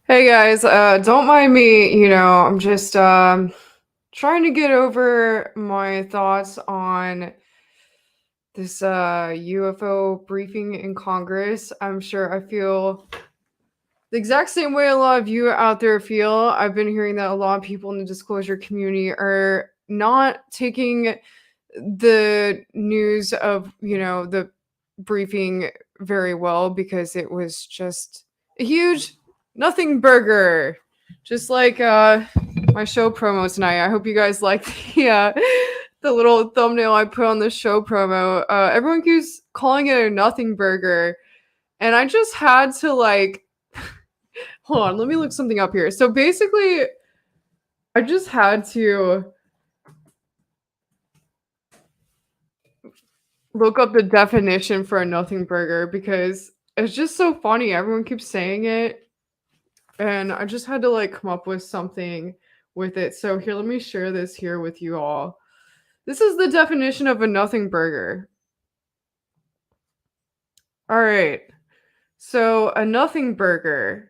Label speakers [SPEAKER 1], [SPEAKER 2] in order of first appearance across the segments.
[SPEAKER 1] Hey guys, don't mind me, I'm just trying to get over my thoughts on this UFO briefing in Congress. I'm sure I feel the exact same way a lot of you out there feel. I've been hearing that a lot of people in the disclosure community are not taking the news of, the briefing very well because it was just a huge nothingburger. Just like my show promo tonight. I hope you guys like the little thumbnail I put on the show promo. Everyone keeps calling it a nothingburger, and I just had to hold on, let me look something up here. So basically, I just had to look up the definition for a nothingburger because it's just so funny. Everyone keeps saying it, and I just had to come up with something with it. So here, let me share this here with you all. This is the definition of a nothingburger. All right. So a nothingburger,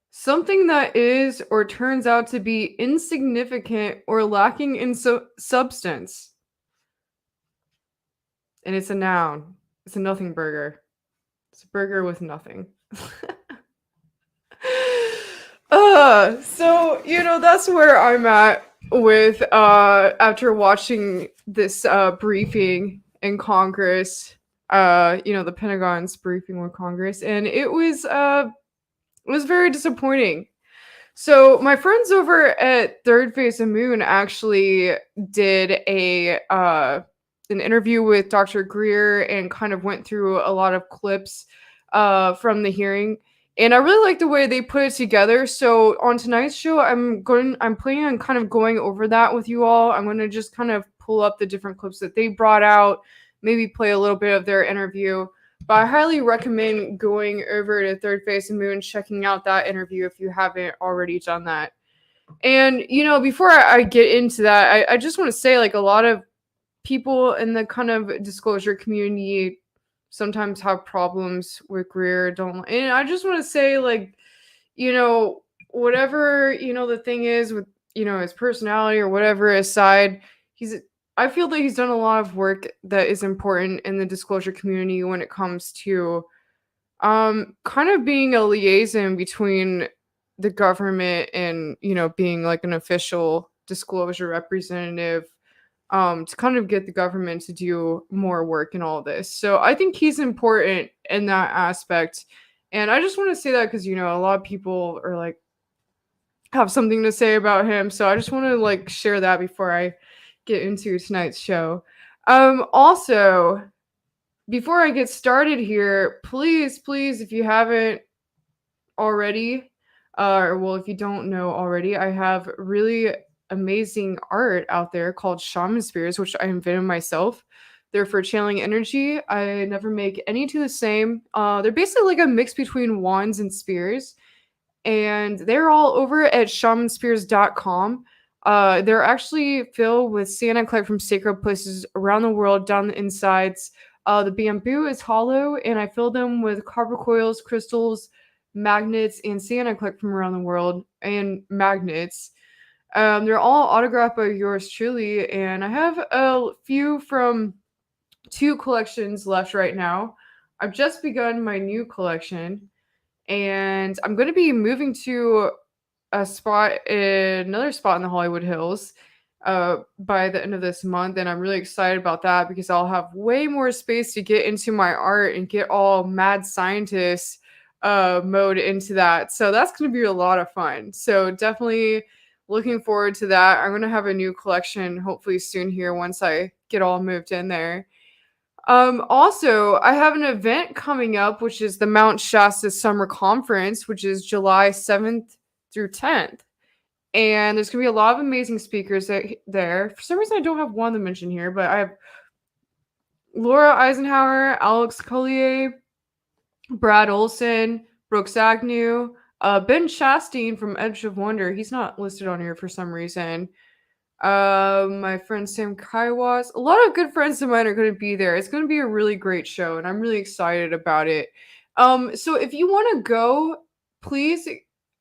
[SPEAKER 1] something that is or turns out to be insignificant or lacking in substance. And it's a noun. It's a nothingburger. It's a burger with nothing. So, that's where I'm at with after watching this briefing in Congress, the Pentagon's briefing with Congress, and it was very disappointing. So my friends over at Third Face of Moon actually did an interview with Dr. Greer and kind of went through a lot of clips from the hearing. And I really like the way they put it together. So on tonight's show, I'm planning on kind of going over that with you all. I'm going to just kind of pull up the different clips that they brought out, maybe play a little bit of their interview. But I highly recommend going over to Third Face of Moon, checking out that interview if you haven't already done that. And, before I get into that, I just want to say, a lot of people in the kind of disclosure community sometimes have problems with Greer. And I just want to say, whatever, the thing is with, his personality or whatever aside, I feel that he's done a lot of work that is important in the disclosure community when it comes to kind of being a liaison between the government and, being an official disclosure representative to kind of get the government to do more work in all this. So I think he's important in that aspect. And I just want to say that because, a lot of people are have something to say about him. So I just want to share that before I get into tonight's show. Also, before I get started here, please, if you haven't already, if you don't know already, I have really amazing art out there called shaman spears, which I invented myself. They're for channeling energy. I never make any two the same. They're basically a mix between wands and spears, and they're all over at shamanspears.com. They're actually filled with Santa collect from sacred places around the world down the insides. The bamboo is hollow, and I fill them with copper coils, crystals, magnets, and Santa collect from around the world, and magnets. They're all autographed by yours truly, and I have a few from 2 collections left right now. I've just begun my new collection, and I'm gonna be moving to another spot in the Hollywood Hills, by the end of this month, and I'm really excited about that because I'll have way more space to get into my art and get all mad scientist mode into that. So that's gonna be a lot of fun. So definitely looking forward to that. I'm gonna have a new collection hopefully soon here once I get all moved in there. Also, I have an event coming up, which is the Mount Shasta Summer Conference, which is July 7th through 10th. And there's going to be a lot of amazing speakers there. For some reason, I don't have one to mention here, but I have Laura Eisenhower, Alex Collier, Brad Olson, Brooks Agnew, Ben Chastain from Edge of Wonder. He's not listed on here for some reason. My friend Sam Kaiwas. A lot of good friends of mine are going to be there. It's going to be a really great show, and I'm really excited about it. So if you want to go, please,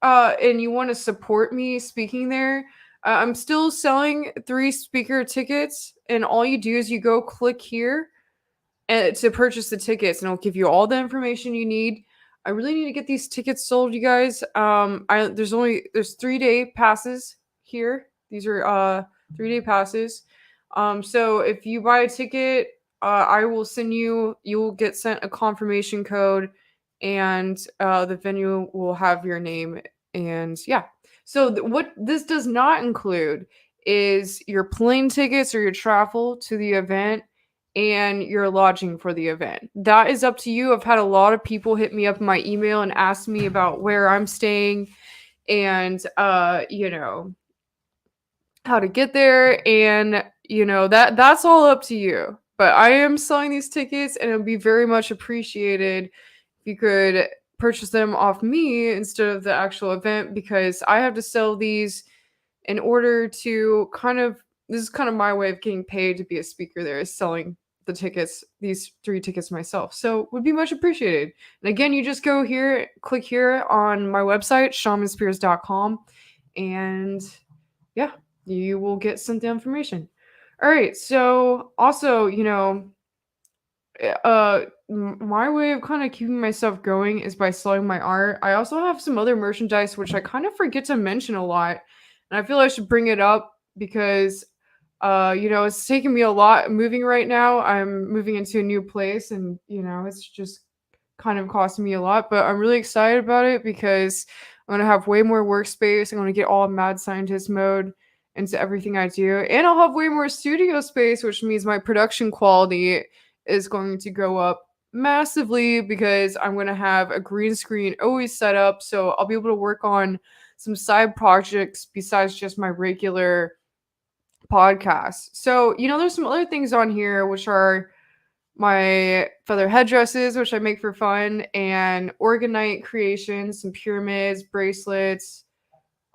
[SPEAKER 1] and you want to support me speaking there, I'm still selling 3 speaker tickets, and all you do is you go click here and to purchase the tickets, and it'll give you all the information you need. I really need to get these tickets sold, you guys. There's 3-day passes here. These are 3-day passes. So if you buy a ticket, I will you'll get sent a confirmation code, and the venue will have your name. And yeah. So what this does not include is your plane tickets or your travel to the event and your lodging for the event. That is up to you. I've had a lot of people hit me up in my email and ask me about where I'm staying and how to get there, and that's all up to you. But I am selling these tickets, and it would be very much appreciated if you could purchase them off me instead of the actual event, because I have to sell these in order to this is kind of my way of getting paid to be a speaker there, is selling the tickets, these 3 tickets myself. So would be much appreciated. And again, you just go here, click here on my website, shamanspears.com, and yeah, you will get sent the information. All right. So also, my way of kind of keeping myself going is by selling my art. I also have some other merchandise, which I kind of forget to mention a lot. And I feel I should bring it up because, it's taking me a lot moving right now. I'm moving into a new place, and, it's just kind of costing me a lot. But I'm really excited about it because I'm going to have way more workspace. I'm going to get all mad scientist mode into everything I do. And I'll have way more studio space, which means my production quality is going to go up massively because I'm going to have a green screen always set up. So I'll be able to work on some side projects besides just my regular podcast. So, there's some other things on here, which are my feather headdresses, which I make for fun, and orgonite creations, some pyramids, bracelets,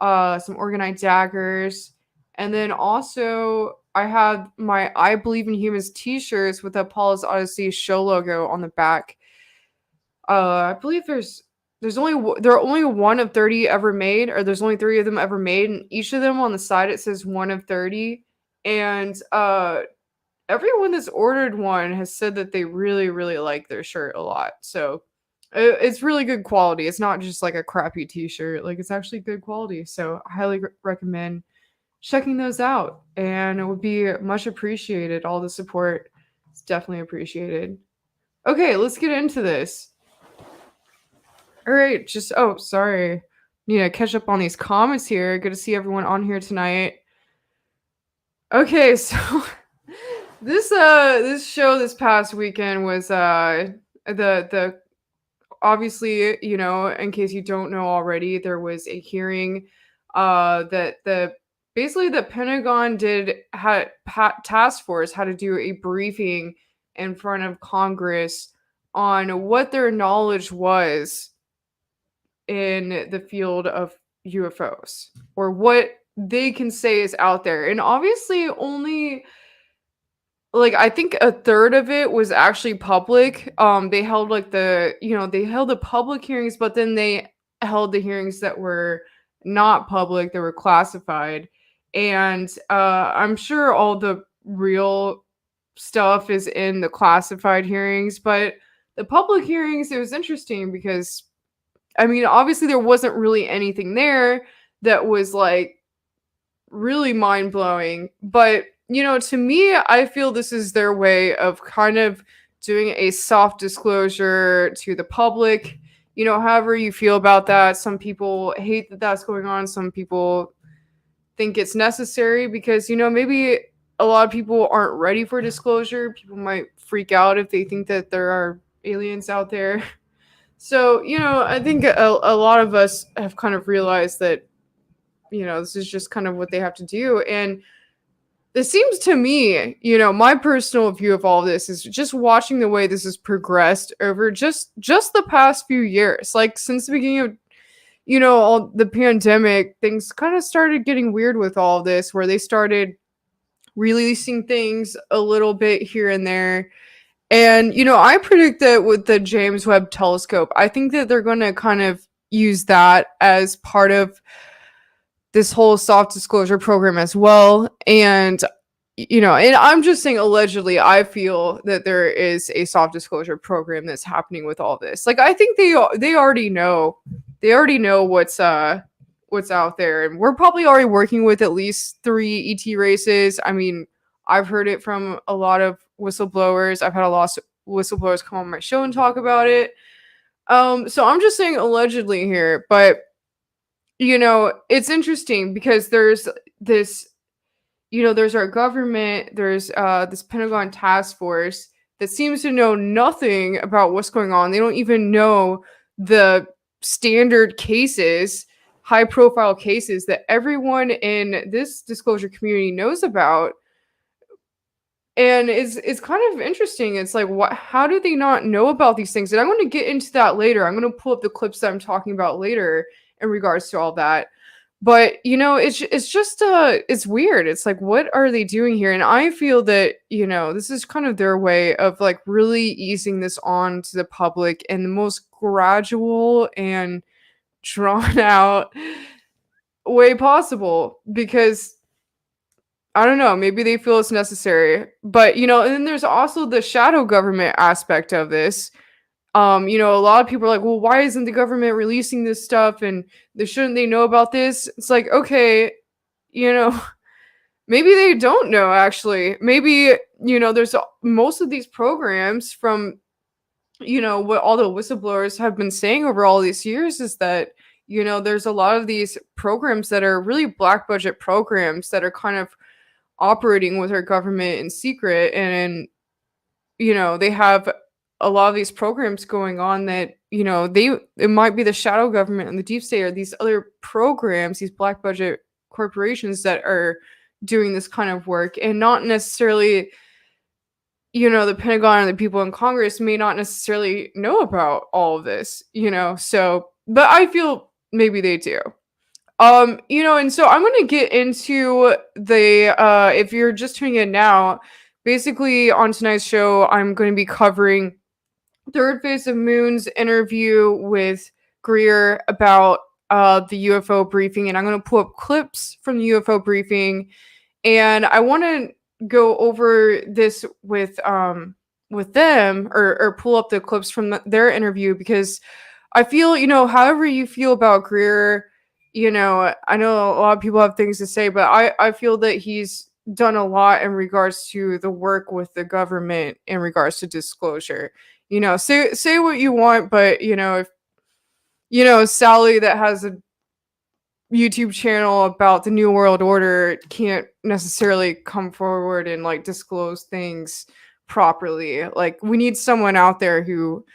[SPEAKER 1] some orgonite daggers. And then also I have my I Believe in Humans t-shirts with the Apollas Odyssey show logo on the back. I believe there are only 1 of 30 ever made, or there's only 3 of them ever made, and each of them on the side it says 1 of 30. And everyone that's ordered one has said that they really, really like their shirt a lot. So it's really good quality. It's not just like a crappy t-shirt. Like, it's actually good quality. So I highly recommend checking those out, and it would be much appreciated. All the support is definitely appreciated. Okay, let's get into this. All right, sorry. Need to catch up on these comments here. Good to see everyone on here tonight. Okay, so this show this past weekend was the obviously, in case you don't know already, there was a hearing that basically the Pentagon task force had to do a briefing in front of Congress on what their knowledge was in the field of UFOs, or what they can say is out there. And obviously only, like, I think a third of it was actually public. They held the public hearings, but then they held the hearings that were not public, that were classified. And I'm sure all the real stuff is in the classified hearings, but the public hearings, it was interesting because, I mean, obviously there wasn't really anything there that was like really mind blowing. But, to me, I feel this is their way of kind of doing a soft disclosure to the public. However you feel about that. Some people hate that that's going on. Some people think it's necessary because, maybe a lot of people aren't ready for disclosure. People might freak out if they think that there are aliens out there. So, I think a lot of us have kind of realized that, this is just kind of what they have to do. And it seems to me, my personal view of all this is just watching the way this has progressed over just the past few years. Like since the beginning of, all the pandemic, things kind of started getting weird with all of this, where they started releasing things a little bit here and there. And, I predict that with the James Webb Telescope, I think that they're going to kind of use that as part of this whole soft disclosure program as well. And, and I'm just saying allegedly, I feel that there is a soft disclosure program that's happening with all this. Like, I think they already know. They already know what's out there. And we're probably already working with at least 3 ET races. I mean, I've heard it from a lot of whistleblowers. I've had a lot of whistleblowers come on my show and talk about it. So I'm just saying allegedly here, but it's interesting because there's this, there's our government, there's this Pentagon task force that seems to know nothing about what's going on. They don't even know the standard cases, high profile cases that everyone in this disclosure community knows about. And it's kind of interesting. It's like, how do they not know about these things? And I'm going to get into that later. I'm going to pull up the clips that I'm talking about later in regards to all that. But, it's just, it's weird. It's like, what are they doing here? And I feel that, this is kind of their way of like really easing this on to the public in the most gradual and drawn out way possible, because I don't know, maybe they feel it's necessary. But, and then there's also the shadow government aspect of this. A lot of people are like, well, why isn't the government releasing this stuff? And shouldn't they know about this? It's like, okay, maybe they don't know, actually. Maybe, there's most of these programs from, what all the whistleblowers have been saying over all these years is that, there's a lot of these programs that are really black budget programs that are kind of operating with our government in secret. And, they have a lot of these programs going on that, it might be the shadow government and the deep state or these other programs, these black budget corporations that are doing this kind of work, and not necessarily, the Pentagon and the people in Congress may not necessarily know about all of this, so, but I feel maybe they do. And so I'm going to get into if you're just tuning in now, basically on tonight's show, I'm going to be covering Third Phase of Moon's interview with Greer about the UFO briefing, and I'm going to pull up clips from the UFO briefing, and I want to go over this with them, or pull up the clips from their interview, because I feel, however you feel about Greer, I know a lot of people have things to say, but I feel that he's done a lot in regards to the work with the government in regards to disclosure. Say what you want, but if Sally that has a YouTube channel about the New World Order can't necessarily come forward and like disclose things properly. Like, we need someone out there who,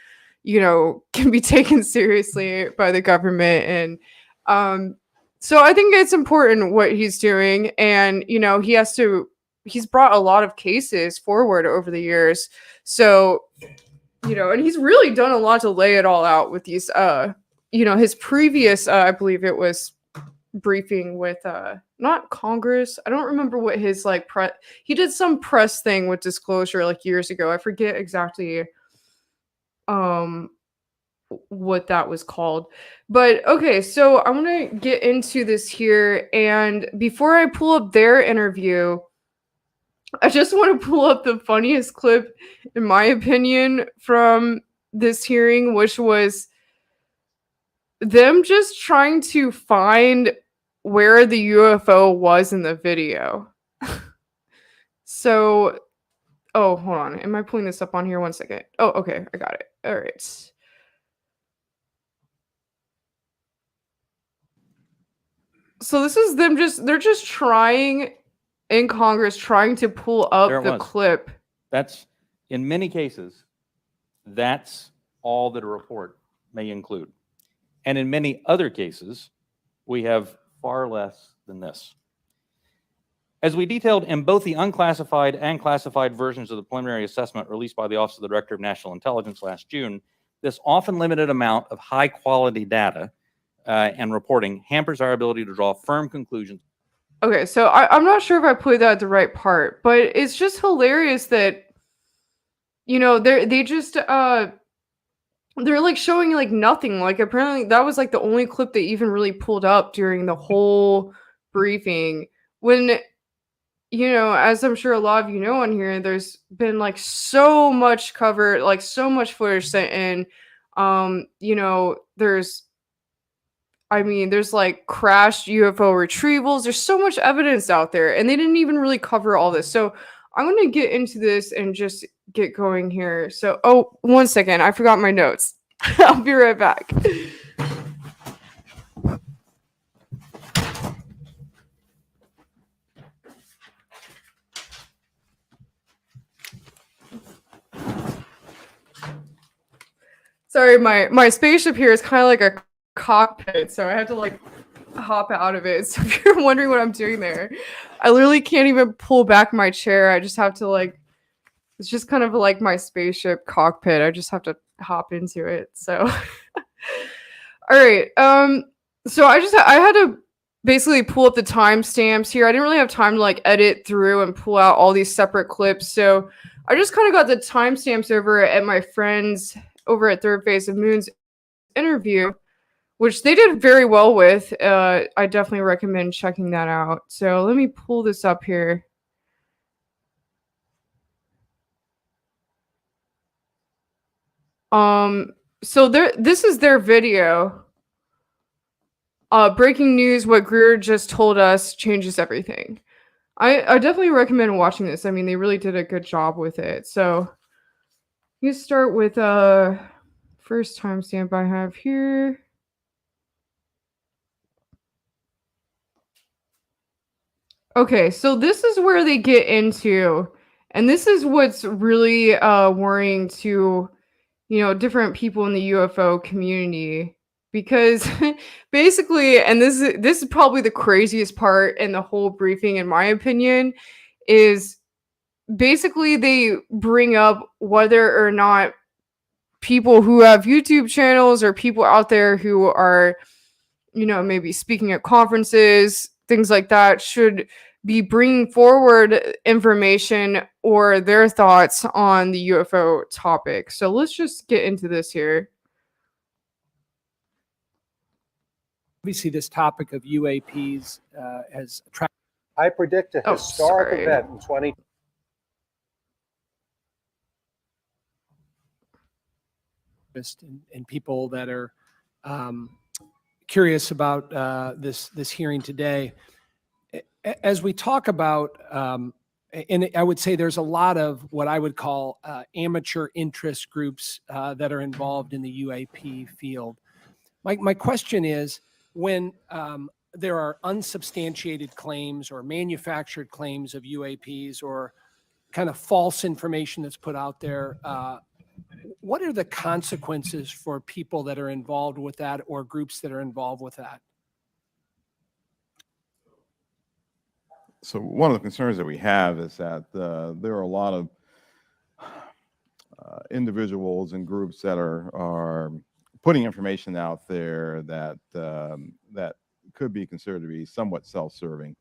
[SPEAKER 1] can be taken seriously by the government. And so I think it's important what he's doing. And, he's brought a lot of cases forward over the years. So, and he's really done a lot to lay it all out with these, his previous, I believe it was briefing with, not Congress. I don't remember what his like he did some press thing with disclosure like years ago. I forget exactly what that was called. But okay, so I want to get into this here, and before I pull up their interview, I just want to pull up the funniest clip, in my opinion, from this hearing, which was them just trying to find where the UFO was in the video. So, oh, hold on. Am I pulling this up on here? 1 second. Oh, okay. I got it. All right. So this is them they're just trying in Congress, trying to pull up the clip.
[SPEAKER 2] That's, in many cases, that's all that a report may include. And in many other cases, we have far less than this. As we detailed in both the unclassified and classified versions of the preliminary assessment released by the Office of the Director of National Intelligence last June, this often limited amount of high-quality data and reporting hampers our ability to draw firm conclusions.
[SPEAKER 1] Okay, so I'm not sure if I played that at the right part, but it's just hilarious that, you know, they're like showing like nothing. Like apparently that was like the only clip they even really pulled up during the whole briefing. When, you know, as I'm sure a lot of you know on here, there's been like so much covered, like so much footage sent in. You know, there's like crashed UFO retrievals. There's so much evidence out there, and they didn't even really cover all this. So I'm going to get into this and just get going here. So, oh, 1 second. I forgot my notes. I'll be right back. Sorry, my spaceship here is kind of like a cockpit, so I had to like hop out of it. So if you're wondering what I'm doing there, I literally can't even pull back my chair. I just have to like, it's just kind of like my spaceship cockpit. I just have to hop into it. So all right. So I had to basically pull up the timestamps here. I didn't really have time to like edit through and pull out all these separate clips. So I just kind of got the timestamps over at my friends over at Third Phase of Moon's interview, which they did very well with. I definitely recommend checking that out. So let me pull this up here. So this is their video. Breaking news, what Greer just told us changes everything. I definitely recommend watching this. I mean, they really did a good job with it. So you start with first timestamp I have here. Okay, so this is where they get into, and this is what's really worrying to, you know, different people in the UFO community, because basically, and this is probably the craziest part in the whole briefing, in my opinion, is basically they bring up whether or not people who have YouTube channels or people out there who are, you know, maybe speaking at conferences, things like that, should be bringing forward information or their thoughts on the UFO topic. So let's just get into this here.
[SPEAKER 3] Obviously, this topic of UAPs has attracted.
[SPEAKER 4] I predict a historic event in 20.
[SPEAKER 3] And people that are curious about this hearing today. As we talk about, and I would say there's a lot of what I would call amateur interest groups that are involved in the UAP field. My question is, when there are unsubstantiated claims or manufactured claims of UAPs or kind of false information that's put out there, what are the consequences for people that are involved with that or groups that are involved with that?
[SPEAKER 5] So one of the concerns that we have is that there are a lot of individuals and groups that are putting information out there that that could be considered to be somewhat self-serving.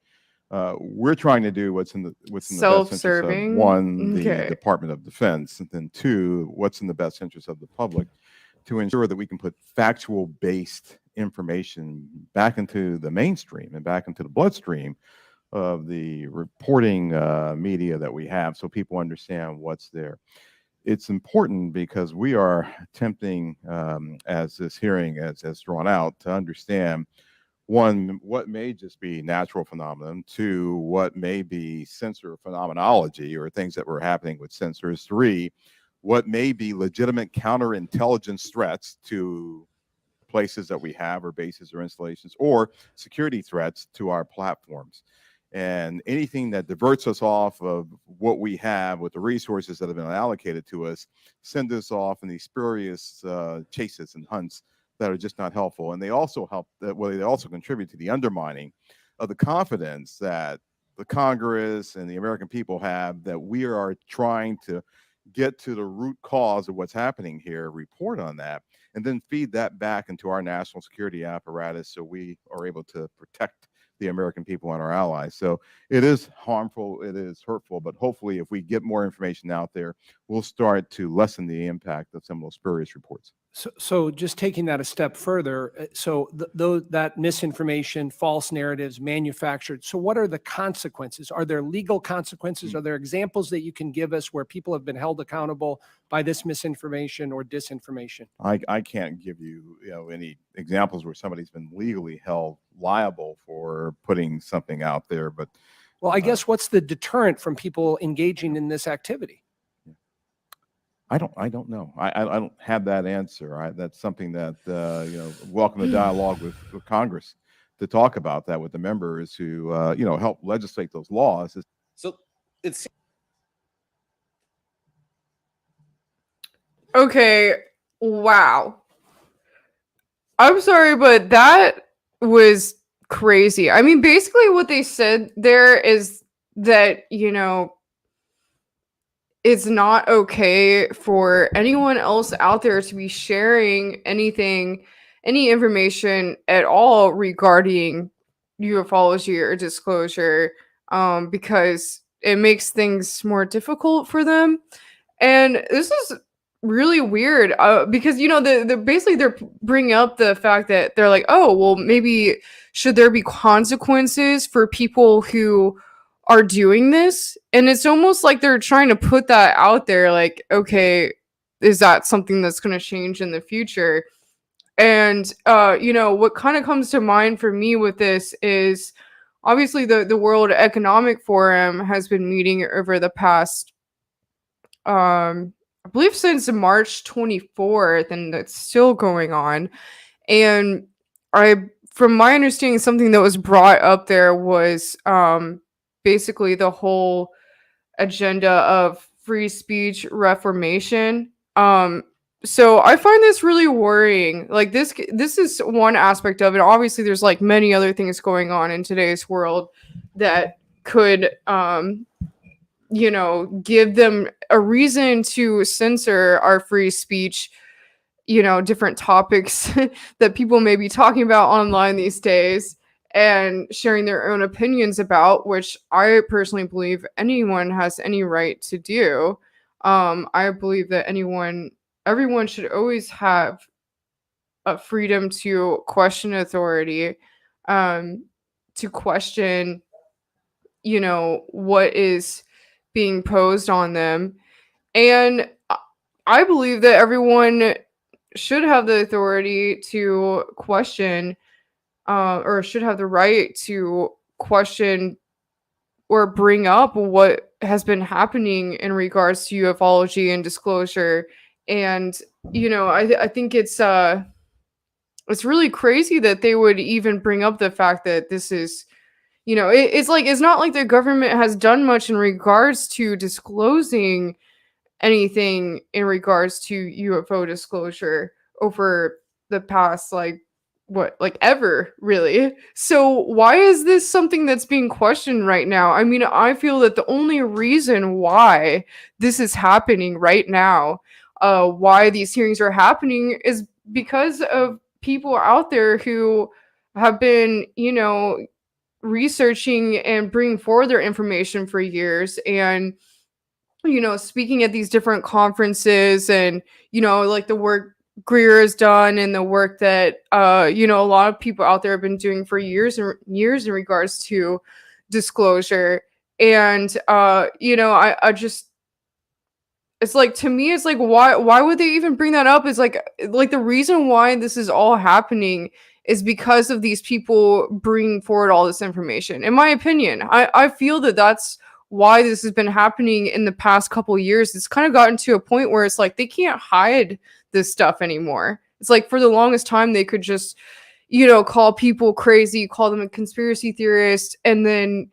[SPEAKER 5] We're trying to do what's in the best interest of, one, the Department of Defense, and then two, what's in the best interest of the public. to ensure that we can put factual based information back into the mainstream and back into the bloodstream of the reporting media that we have, so people understand what's there. It's important because we are attempting, as this hearing has drawn out, to understand, one, what may just be natural phenomenon, two, what may be sensor phenomenology or things that were happening with sensors, three, what may be legitimate counterintelligence threats to places that we have or bases or installations, or security threats to our platforms. And anything that diverts us off of what we have with the resources that have been allocated to us, send us off in these spurious chases and hunts that are just not helpful. And they also they also contribute to the undermining of the confidence that the Congress and the American people have that we are trying to get to the root cause of what's happening here, report on that, and then feed that back into our national security apparatus so we are able to protect the American people and our allies. So it is harmful, it is hurtful, but hopefully if we get more information out there, we'll start to lessen the impact of some of those spurious reports.
[SPEAKER 3] So just taking that a step further, that misinformation, false narratives, manufactured. So what are the consequences? Are there legal consequences? Are there examples that you can give us where people have been held accountable by this misinformation or disinformation?
[SPEAKER 5] I can't give you, any examples where somebody's been legally held liable for putting something out there, but
[SPEAKER 3] well, I guess what's the deterrent from people engaging in this activity?
[SPEAKER 5] I don't know. I don't have that answer. That's something that welcome the dialogue with Congress to talk about that with the members who help legislate those laws.
[SPEAKER 6] So it's
[SPEAKER 1] Okay, wow. I'm sorry, but that was crazy. I mean, basically what they said there is that, it's not okay for anyone else out there to be sharing any information at all regarding ufology or disclosure, because it makes things more difficult for them. And this is really weird, because basically they're bringing up the fact that they're like, oh, well, maybe should there be consequences for people who are doing this? And it's almost like they're trying to put that out there, like, okay, is that something that's going to change in the future? And what kind of comes to mind for me with this is obviously the World Economic Forum has been meeting over the past I believe since March 24th, and it's still going on. And from my understanding, something that was brought up there was basically the whole agenda of free speech reformation. So I find this really worrying. Like this is one aspect of it. Obviously, there's like many other things going on in today's world that could give them a reason to censor our free speech, different topics that people may be talking about online these days and sharing their own opinions about, which I personally believe anyone has any right to do. I believe that everyone should always have a freedom to question authority, to question, what is being posed on them. And I believe that everyone should have the authority to question, or should have the right to question or bring up what has been happening in regards to ufology and disclosure. And I think it's really crazy that they would even bring up the fact that this is, it's not like the government has done much in regards to disclosing anything in regards to UFO disclosure over the past ever, really. So why is this something that's being questioned right now? I mean, I feel that the only reason why this is happening right now, why these hearings are happening, is because of people out there who have been, researching and bringing forward their information for years, and speaking at these different conferences, and like the work Greer has done and the work that you know, a lot of people out there have been doing for years and years in regards to disclosure. And you know, I just, it's like, to me, it's like, why would they even bring that up? Is like the reason why this is all happening is because of these people bringing forward all this information. In my opinion, I feel that that's why this has been happening in the past couple of years. It's kind of gotten to a point where it's like they can't hide this stuff anymore. It's like for the longest time they could just, you know, call people crazy, call them a conspiracy theorist, and then,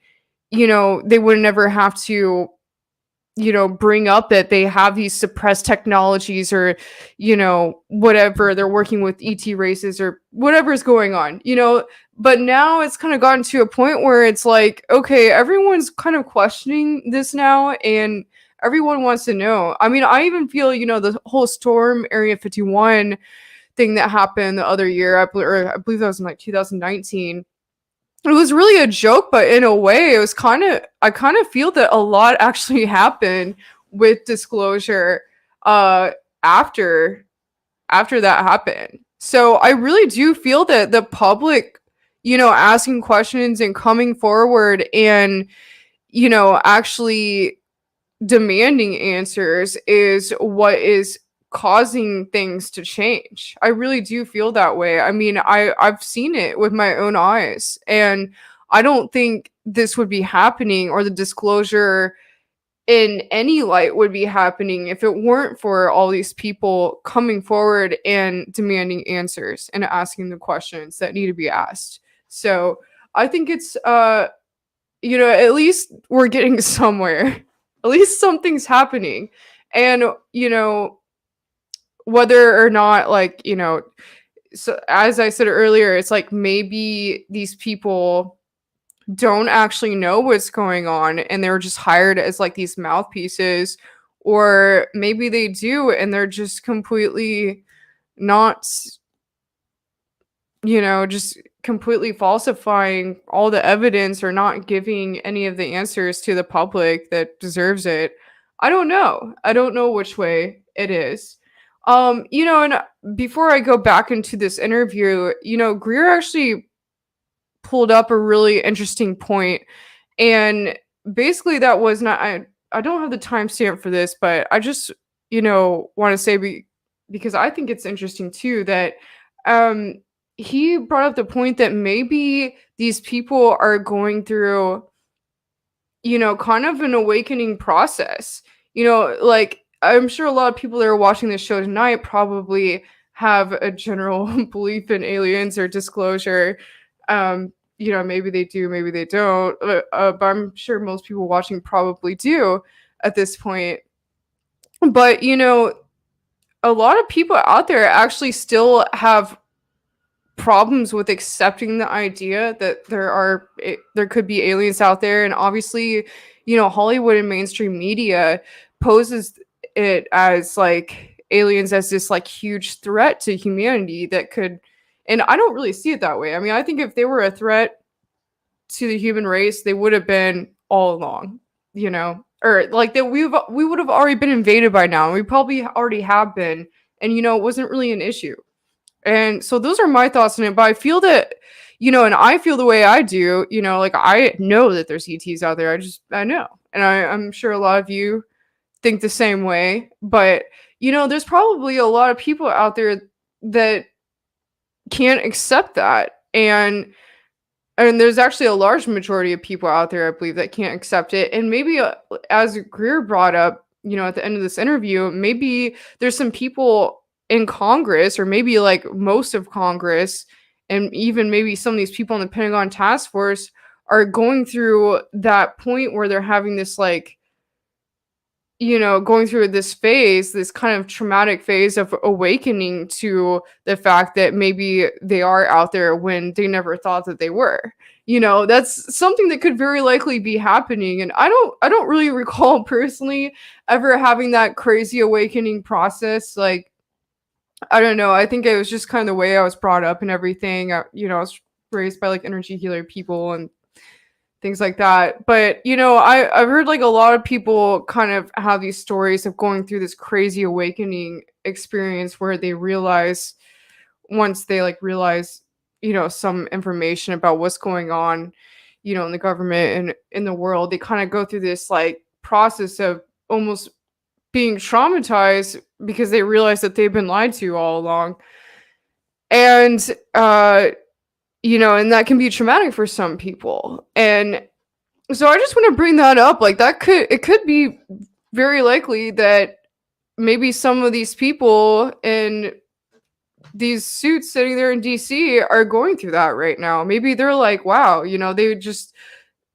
[SPEAKER 1] you know, they would never have to, you know, bring up that they have these suppressed technologies, or, you know, whatever, they're working with ET races or whatever's going on, you know. But now it's kind of gotten to a point where it's like, okay, everyone's kind of questioning this now, and everyone wants to know. I mean, I even feel, you know, the whole Storm Area 51 thing that happened the other year, I believe that was in like 2019. It was really a joke, but in a way, it was I kind of feel that a lot actually happened with disclosure after that happened. So I really do feel that the public, you know, asking questions and coming forward and, you know, actually demanding answers is what is causing things to change. I really do feel that way. I mean, I've seen it with my own eyes, and I don't think this would be happening, or the disclosure in any light would be happening, if it weren't for all these people coming forward and demanding answers and asking the questions that need to be asked. So I think it's you know, at least we're getting somewhere. At least something's happening. And, you know, whether or not, like, you know, so as I said earlier, it's like maybe these people don't actually know what's going on and they're just hired as like these mouthpieces, or maybe they do and they're just completely not, you know, just completely falsifying all the evidence or not giving any of the answers to the public that deserves it. I don't know. I don't know which way it is. You know, and before I go back into this interview, you know, Greer actually pulled up a really interesting point, and basically that was not, I don't have the timestamp for this, but I just, you know, want to say because I think it's interesting too, that he brought up the point that maybe these people are going through, you know, kind of an awakening process. You know, like, I'm sure a lot of people that are watching this show tonight probably have a general belief in aliens or disclosure. You know, maybe they do, maybe they don't. But I'm sure most people watching probably do at this point. But, you know, a lot of people out there actually still have problems with accepting the idea that there could be aliens out there. And obviously, you know, Hollywood and mainstream media poses it as like aliens as this like huge threat to humanity that could, and I don't really see it that way. I mean, I think if they were a threat to the human race, they would have been all along, you know, or like that we would have already been invaded by now. We probably already have been, and, you know, it wasn't really an issue. And so those are my thoughts on it. But I feel that, you know, and I feel the way I do, you know, like I know that there's ETs out there. I know. And I'm sure a lot of you think the same way. But, you know, there's probably a lot of people out there that can't accept that. And there's actually a large majority of people out there, I believe, that can't accept it. And maybe as Greer brought up, you know, at the end of this interview, maybe there's some people in Congress, or maybe like most of Congress, and even maybe some of these people in the Pentagon task force are going through that point where they're having this, like, you know, going through this phase, this kind of traumatic phase of awakening to the fact that maybe they are out there when they never thought that they were. You know, that's something that could very likely be happening. And I don't really recall personally ever having that crazy awakening process. Like, I don't know. I think it was just kind of the way I was brought up and everything. You know, I was raised by like energy healer people, and things like that. But I've heard like a lot of people kind of have these stories of going through this crazy awakening experience where they realize, once they like realize some information about what's going on in the government and in the world, they kind of go through this like process of almost being traumatized because they realize that they've been lied to all along. And and that can be traumatic for some people. And so I just want to bring that up. Like it could be very likely that maybe some of these people in these suits sitting there in DC are going through that right now. Maybe they're like, wow, they just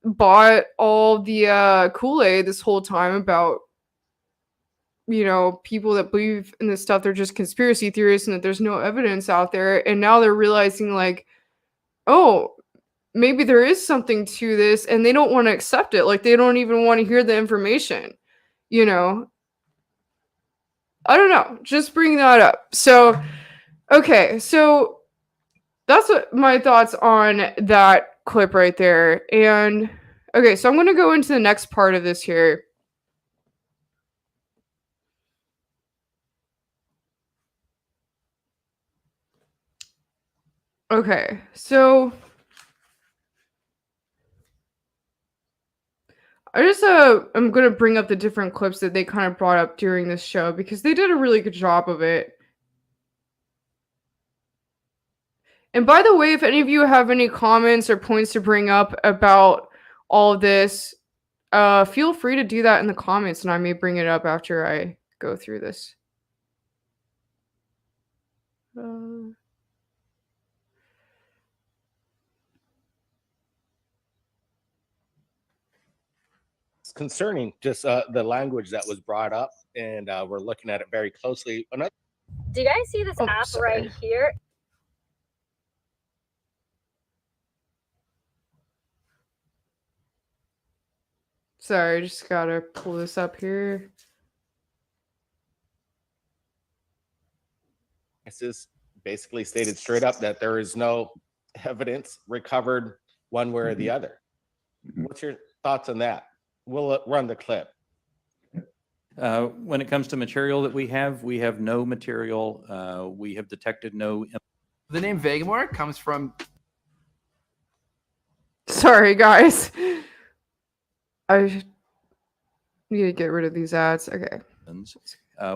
[SPEAKER 1] bought all the Kool-Aid this whole time about people that believe in this stuff. They're just conspiracy theorists and that there's no evidence out there. And now they're realizing like, oh, maybe there is something to this, and they don't want to accept it. Like they don't even want to hear the information. I don't know. Just bring that up. So, okay. So that's what my thoughts on that clip right there. And okay, so I'm going to go into the next part of this here. Okay, so I'm going to bring up the different clips that they kind of brought up during this show because they did a really good job of it. And by the way, if any of you have any comments or points to bring up about all of this, feel free to do that in the comments, and I may bring it up after I go through this.
[SPEAKER 6] It's concerning, just the language that was brought up, and we're looking at it very closely.
[SPEAKER 7] Do you guys see this app right here?
[SPEAKER 1] Sorry, I just gotta pull this up here.
[SPEAKER 6] This is basically stated straight up that there is no evidence recovered one way or the other. What's your thoughts on that? We'll run the clip.
[SPEAKER 2] When it comes to material that we have no material. We have detected no.
[SPEAKER 8] The name Vegamore comes from.
[SPEAKER 1] Sorry, guys. I need to get rid of these ads. Okay.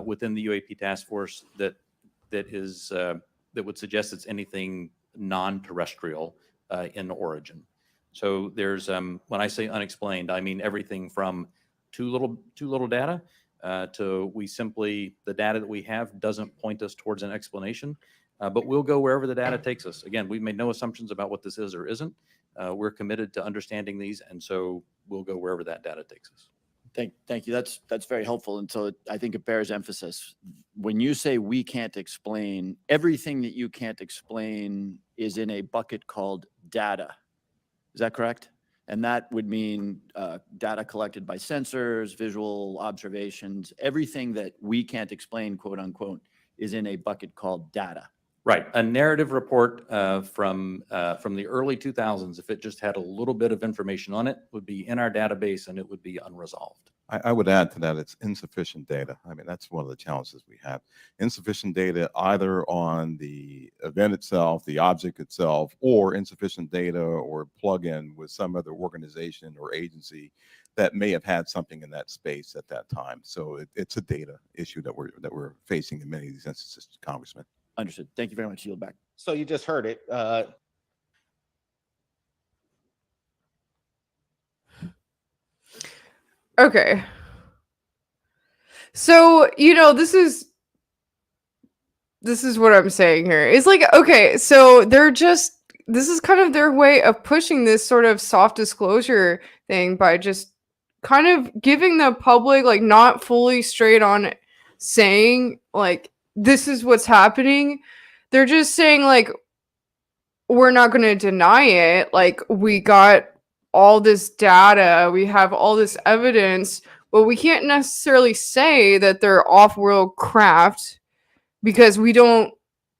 [SPEAKER 2] Within the UAP task force that would suggest it's anything non-terrestrial in origin. So there's when I say unexplained, I mean everything from too little data to the data that we have doesn't point us towards an explanation, but we'll go wherever the data takes us. Again, we've made no assumptions about what this is or isn't. We're committed to understanding these, and so we'll go wherever that data takes us.
[SPEAKER 9] Thank you. That's very helpful. And so I think it bears emphasis. When you say we can't explain, everything that you can't explain is in a bucket called data. Is that correct? And that would mean data collected by sensors, visual observations, everything that we can't explain, quote unquote, is in a bucket called data.
[SPEAKER 2] Right. A narrative report from the early 2000s, if it just had a little bit of information on it, would be in our database and it would be unresolved.
[SPEAKER 5] I would add to that, it's insufficient data. I mean, that's one of the challenges we have. Insufficient data either on the event itself, the object itself, or insufficient data or plug-in with some other organization or agency that may have had something in that space at that time. So it's a data issue that we're facing in many of these instances, Congressman.
[SPEAKER 9] Understood. Thank you very much. Yield back.
[SPEAKER 6] So you just heard it.
[SPEAKER 1] Okay. So, this is what I'm saying here. It's like, okay, so this is kind of their way of pushing this sort of soft disclosure thing by just kind of giving the public, like, not fully straight on saying, like, this is what's happening. They're just saying, like, we're not going to deny it. Like, we got all this data, we have all this evidence, but we can't necessarily say that they're off-world craft because we don't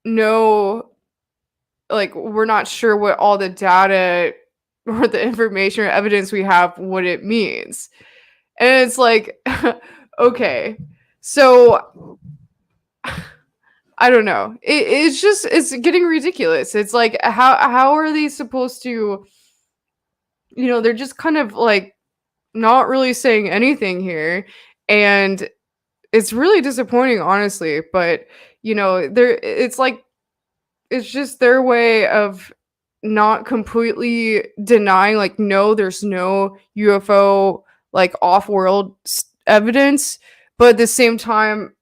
[SPEAKER 1] know, like, we're not sure what all the data, or the information or evidence we have what it means. And it's like, okay, so I don't know. It's getting ridiculous. It's like, how are they supposed to, they're just kind of like not really saying anything here. And it's really disappointing, honestly. But, it's like, it's just their way of not completely denying, like, no, there's no UFO, like, off-world evidence. But at the same time,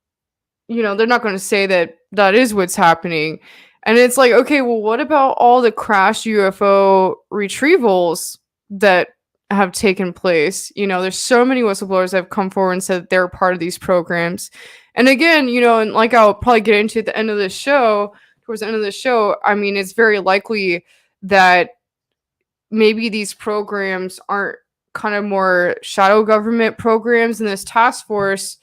[SPEAKER 1] they're not going to say that that is what's happening. And it's like, okay, well, what about all the crashed UFO retrievals that have taken place? There's so many whistleblowers that have come forward and said that they're part of these programs. And again, and like I'll probably get into at the end of the show, towards the end of the show, I mean, it's very likely that maybe these programs aren't kind of more shadow government programs, and this task force,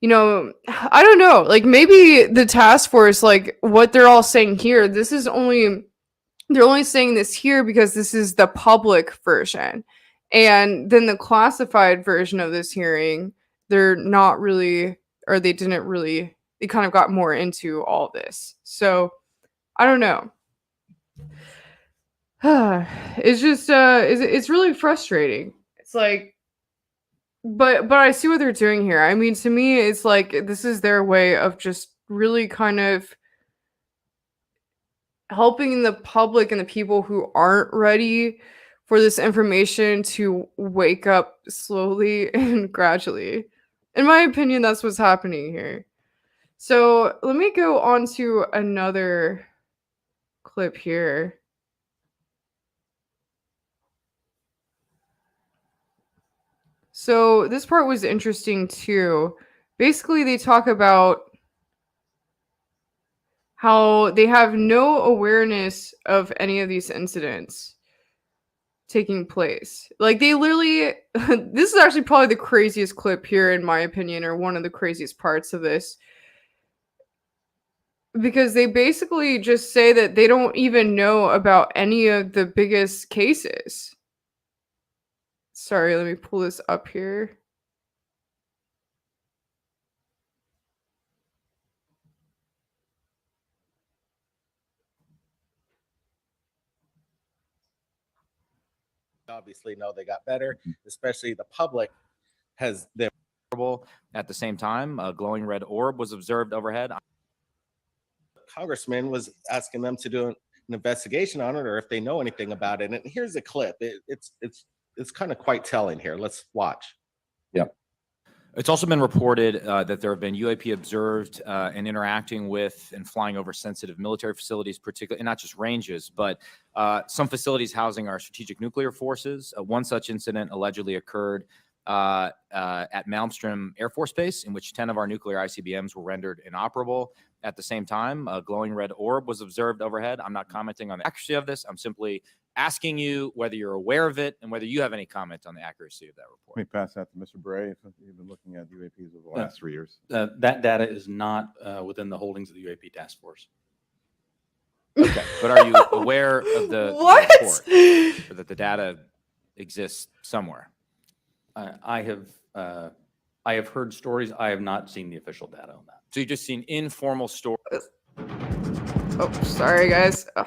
[SPEAKER 1] I don't know, like maybe the task force, like what they're all saying here, they're only saying this here because this is the public version. And then the classified version of this hearing, they're not really, or they didn't really, they kind of got more into all this. So I don't know. It's just, it's really frustrating. It's like, but I see what they're doing here. I mean, to me, it's like this is their way of just really kind of helping the public and the people who aren't ready for this information to wake up slowly and gradually. In my opinion, that's what's happening here. So let me go on to another clip here. So this part was interesting too. Basically, they talk about how they have no awareness of any of these incidents taking place. Like, they literally, this is actually probably the craziest clip here, in my opinion, or one of the craziest parts of this. Because they basically just say that they don't even know about any of the biggest cases. Sorry, let me pull this up here.
[SPEAKER 6] Obviously know they got better, especially the public has their
[SPEAKER 10] at the same time. A glowing red orb was observed overhead.
[SPEAKER 6] Congressman was asking them to do an investigation on it, or if they know anything about it. And here's a clip. It's kind of quite telling here. Let's watch.
[SPEAKER 10] Yeah. It's also been reported that there have been UAP observed and interacting with and flying over sensitive military facilities, particularly, and not just ranges, but some facilities housing our strategic nuclear forces. One such incident allegedly occurred at Malmstrom Air Force Base, in which 10 of our nuclear ICBMs were rendered inoperable. At the same time, a glowing red orb was observed overhead. I'm not commenting on the accuracy of this. I'm simply asking you whether you're aware of it and whether you have any comment on the accuracy of that report.
[SPEAKER 5] Let me pass that to Mr. Bray. If you've been looking at UAPs over the last 3 years.
[SPEAKER 2] That data is not within the holdings of the UAP task force.
[SPEAKER 10] Okay, but are you aware of the
[SPEAKER 1] What?
[SPEAKER 10] report, or that the data exists somewhere?
[SPEAKER 2] I have heard stories. I have not seen the official data on that.
[SPEAKER 10] So you've just seen informal stories.
[SPEAKER 1] Oh, sorry, guys. Ugh.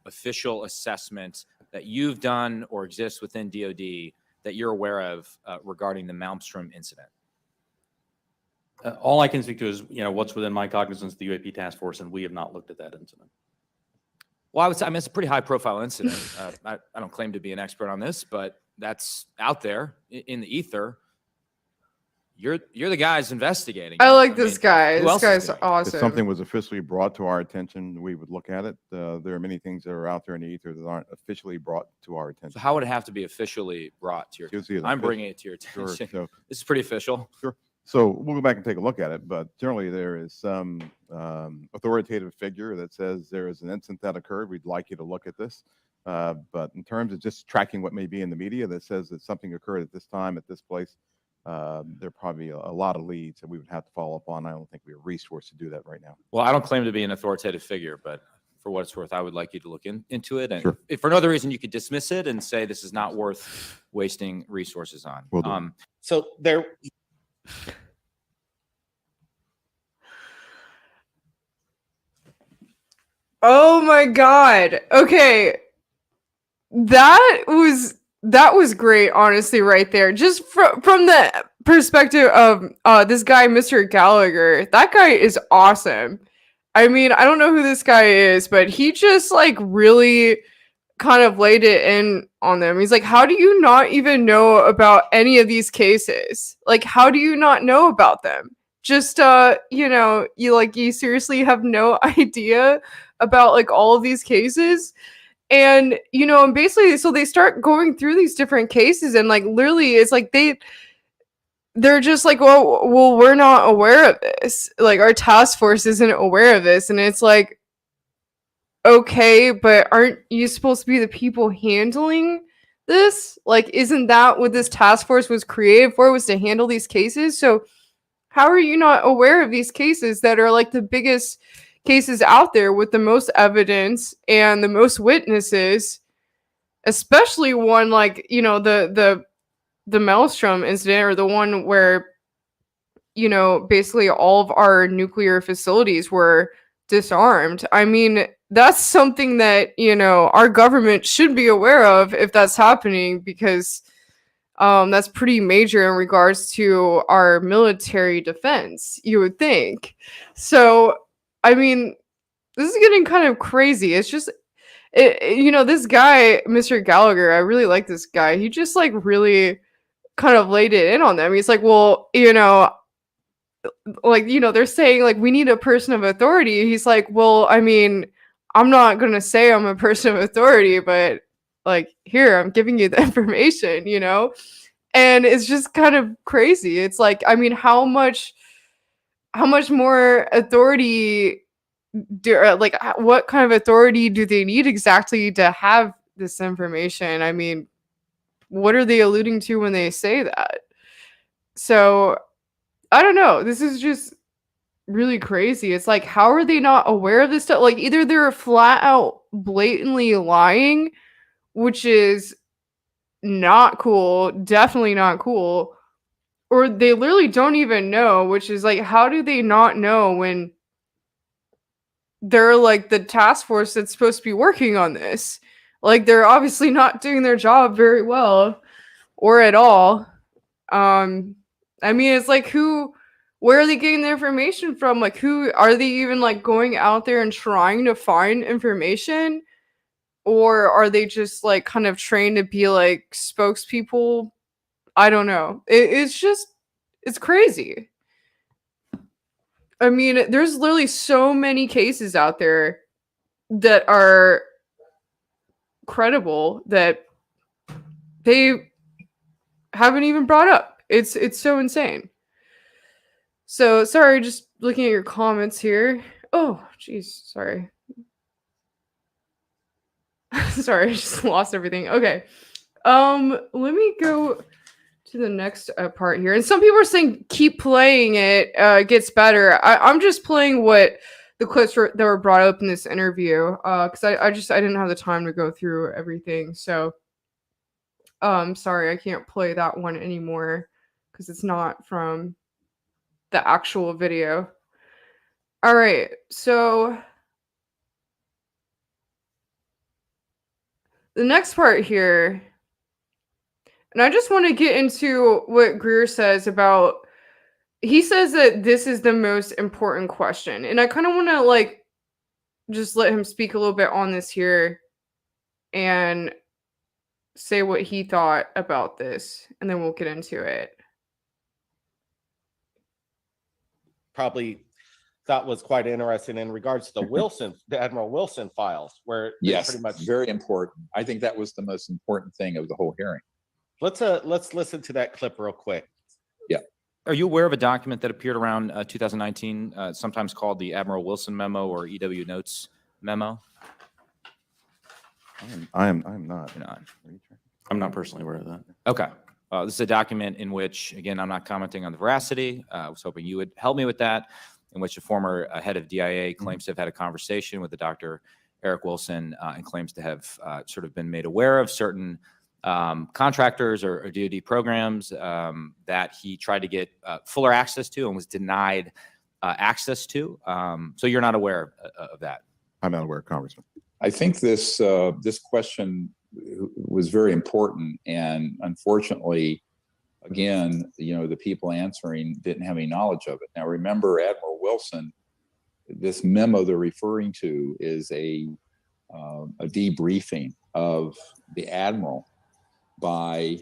[SPEAKER 10] Official assessment that you've done or exists within DoD that you're aware of regarding the Malmstrom incident?
[SPEAKER 2] All I can speak to is, what's within my cognizance, the UAP task force, and we have not looked at that incident.
[SPEAKER 10] Well, I would say, it's a pretty high-profile incident. I don't claim to be an expert on this, but that's out there in the ether. You're the guys investigating.
[SPEAKER 1] I like this guy.
[SPEAKER 10] who
[SPEAKER 1] This
[SPEAKER 10] else is
[SPEAKER 1] guy's
[SPEAKER 10] doing it?
[SPEAKER 1] awesome.
[SPEAKER 5] If something was officially brought to our attention, we would look at it. There are many things that are out there in the ether that aren't officially brought to our attention.
[SPEAKER 10] So how would it have to be officially brought to your
[SPEAKER 5] You'll see it
[SPEAKER 10] attention? I'm
[SPEAKER 5] official.
[SPEAKER 10] bringing it to your
[SPEAKER 5] Sure.
[SPEAKER 10] attention.
[SPEAKER 5] So,
[SPEAKER 10] This is pretty official.
[SPEAKER 5] sure. So we'll go back and take a look at it, but generally there is some authoritative figure that says there is an incident that occurred. We'd like you to look at this. But in terms of just tracking what may be in the media that says that something occurred at this time, at this place, there are probably a lot of leads that we would have to follow up on. I don't think we have resource to do that right now.
[SPEAKER 10] Well, I don't claim to be an authoritative figure, but for what it's worth, I would like you to look into it. And
[SPEAKER 5] Sure.
[SPEAKER 10] if for no other reason, you could dismiss it and say this is not worth wasting resources on.
[SPEAKER 5] Will do.
[SPEAKER 6] So there,
[SPEAKER 1] Oh my God. Okay. That was great, honestly, right there. Just from the perspective of this guy, Mr. Gallagher. That guy is awesome. I mean, I don't know who this guy is, but he just like really kind of laid it in on them. He's like, how do you not even know about any of these cases? Like, how do you not know about them? Just you seriously have no idea about like all of these cases. And and basically, so they start going through these different cases, and like literally it's like they're just like, well, we're not aware of this. Like, our task force isn't aware of this. And it's like, okay, but aren't you supposed to be the people handling this? Like, isn't that what this task force was created for, was to handle these cases? So how are you not aware of these cases that are like the biggest cases out there with the most evidence and the most witnesses, especially one like, the Maelstrom incident, or the one where, basically all of our nuclear facilities were disarmed? I mean, that's something that, our government should be aware of if that's happening, because that's pretty major in regards to our military defense, you would think. So, I mean, this is getting kind of crazy. It's just, this guy, Mr. Gallagher, I really like this guy. He just like really kind of laid it in on them. He's like, well, they're saying like, we need a person of authority. He's like, well, I mean, I'm not going to say I'm a person of authority, but like, here, I'm giving you the information, and it's just kind of crazy. It's like, I mean, how much more authority what kind of authority do they need exactly to have this information? I mean, what are they alluding to when they say that? So I don't know. This is just really crazy. It's like, how are they not aware of this stuff? Like, either they're flat out blatantly lying, which is not cool, definitely not cool, or they literally don't even know, which is like, how do they not know when they're like the task force that's supposed to be working on this? Like, they're obviously not doing their job very well or at all. I mean, it's like, where are they getting the information from? Like, who are they even like going out there and trying to find information? Or are they just like kind of trained to be like spokespeople? I don't know. It's crazy. I mean, there's literally so many cases out there that are credible that they haven't even brought up. It's so insane. So sorry, just looking at your comments here. Oh, geez, sorry. Sorry, I just lost everything. Okay. Let me go to the next part here. And some people are saying keep playing it, gets better. I'm just playing what the clips that were brought up in this interview, because I didn't have the time to go through everything. So sorry, I can't play that one anymore because it's not from the actual video. All right, so the next part here, and I just want to get into what Greer says about, he says that this is the most important question. And I kind of want to like, just let him speak a little bit on this here and say what he thought about this. And then we'll get into it.
[SPEAKER 6] Probably thought was quite interesting in regards to the Admiral Wilson files, where
[SPEAKER 11] yes,
[SPEAKER 6] pretty much
[SPEAKER 11] very important. I think that was the most important thing of the whole hearing.
[SPEAKER 6] Let's listen to that clip real quick.
[SPEAKER 11] Yeah.
[SPEAKER 10] Are you aware of a document that appeared around 2019, sometimes called the Admiral Wilson Memo or EW Notes Memo?
[SPEAKER 5] I am not.
[SPEAKER 10] You're not.
[SPEAKER 12] I'm not personally aware of that.
[SPEAKER 10] Okay. This is a document in which, again, I'm not commenting on the veracity. I was hoping you would help me with that, in which a former head of DIA claims to have had a conversation with the Dr. Eric Wilson and claims to have sort of been made aware of certain contractors or DoD programs that he tried to get fuller access to and was denied access to. So you're not aware of that?
[SPEAKER 5] I'm not aware, Congressman.
[SPEAKER 11] I think this this question was very important, and unfortunately, again, you know, the people answering didn't have any knowledge of it. Now, remember, Admiral Wilson, this memo they're referring to is a debriefing of the admiral by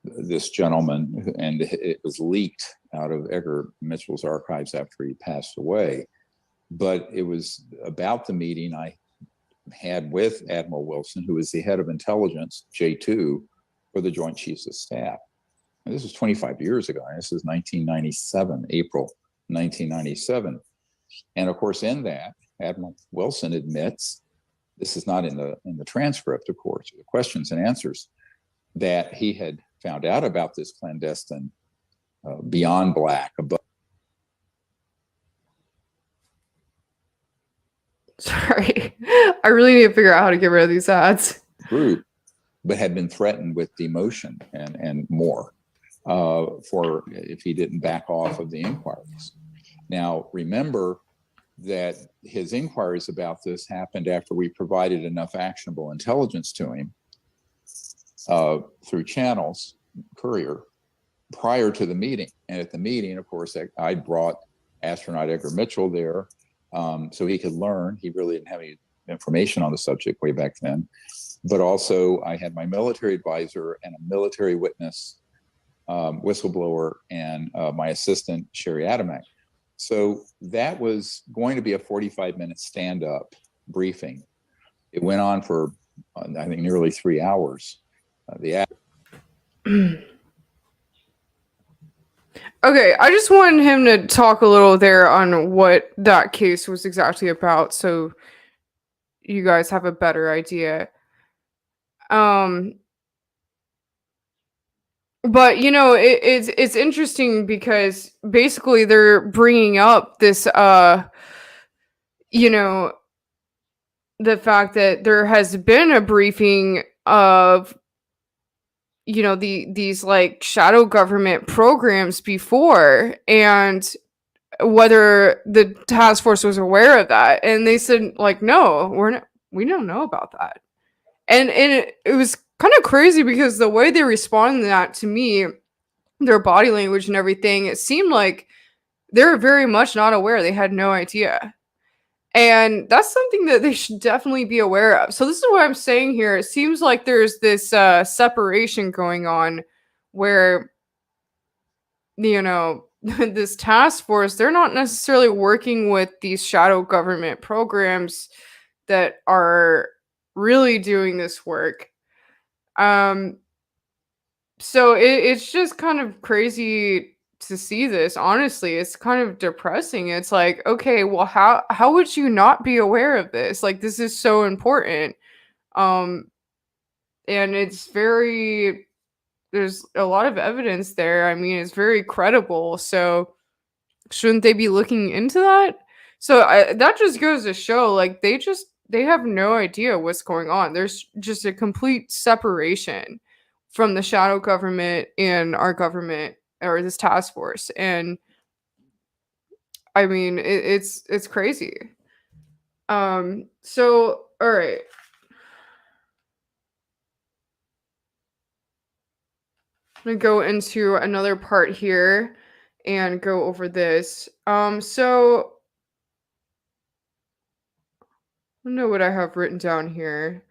[SPEAKER 11] this gentleman, and it was leaked out of Edgar Mitchell's archives after he passed away. But it was about the meeting I had with Admiral Wilson, who was the head of intelligence, J2, for the Joint Chiefs of Staff. And this was 25 years ago. This is 1997, April 1997. And of course, in that, Admiral Wilson admits, this is not in the transcript, of course, the questions and answers, that he had found out about this clandestine beyond black, above.
[SPEAKER 1] Sorry, I really need to figure out how to get rid of these ads.
[SPEAKER 11] Group, but had been threatened with demotion and more for if he didn't back off of the inquiries. Now, remember that his inquiries about this happened after we provided enough actionable intelligence to him through channels, courier, prior to the meeting. And at the meeting, of course, I brought astronaut Edgar Mitchell there so he could learn. He really didn't have any information on the subject way back then. But also I had my military advisor and a military witness, whistleblower, and my assistant, Sherry Adamek. So that was going to be a 45-minute stand-up briefing. It went on for, I think, nearly 3 hours.
[SPEAKER 1] Okay, I just wanted him to talk a little there on what that case was exactly about, so you guys have a better idea. But you know, it's interesting because basically they're bringing up this, you know, the fact that there has been a briefing of, you know, these like shadow government programs before, and whether the task force was aware of that, and they said like, no, we don't know about that. And it was kind of crazy because the way they responded to that, to me, their body language and everything, it seemed like they were very much not aware. They had no idea. And that's something that they should definitely be aware of. So this is what I'm saying here. It seems like there's this separation going on where, you know, this task force, they're not necessarily working with these shadow government programs that are really doing this work. So it's just kind of crazy to see this. Honestly, it's kind of depressing. It's like, okay, well, how would you not be aware of this? Like, this is so important. And it's very, there's a lot of evidence there. I mean, it's very credible. So shouldn't they be looking into that? So that just goes to show, like, they have no idea what's going on. There's just a complete separation from the shadow government and our government, or this task force. And I mean, it's crazy. So, all right. I'm gonna go into another part here and go over this. So I don't know what I have written down here.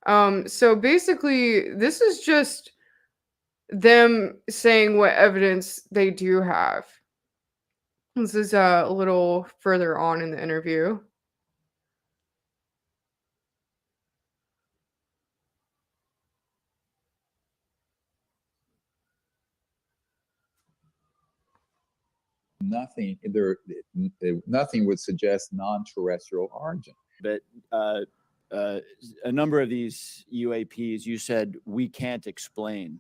[SPEAKER 1] So basically, this is just them saying what evidence they do have. This is a little further on in the interview.
[SPEAKER 11] Nothing there. Nothing would suggest non-terrestrial origin.
[SPEAKER 9] But a number of these UAPs, you said, we can't explain.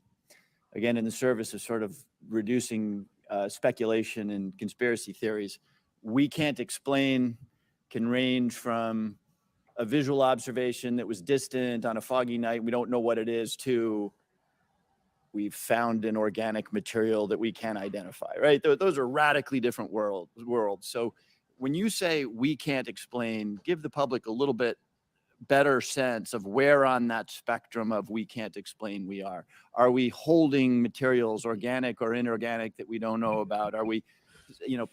[SPEAKER 9] Again, in the service of sort of reducing speculation and conspiracy theories, we can't explain can range from a visual observation that was distant on a foggy night, we don't know what it is, to we've found an organic material that we can't identify, right? Those are radically different worlds. So when you say we can't explain, give the public a little bit better sense of where on that spectrum of we can't explain we are. Are we holding materials, organic or inorganic, that we don't know about? Are we,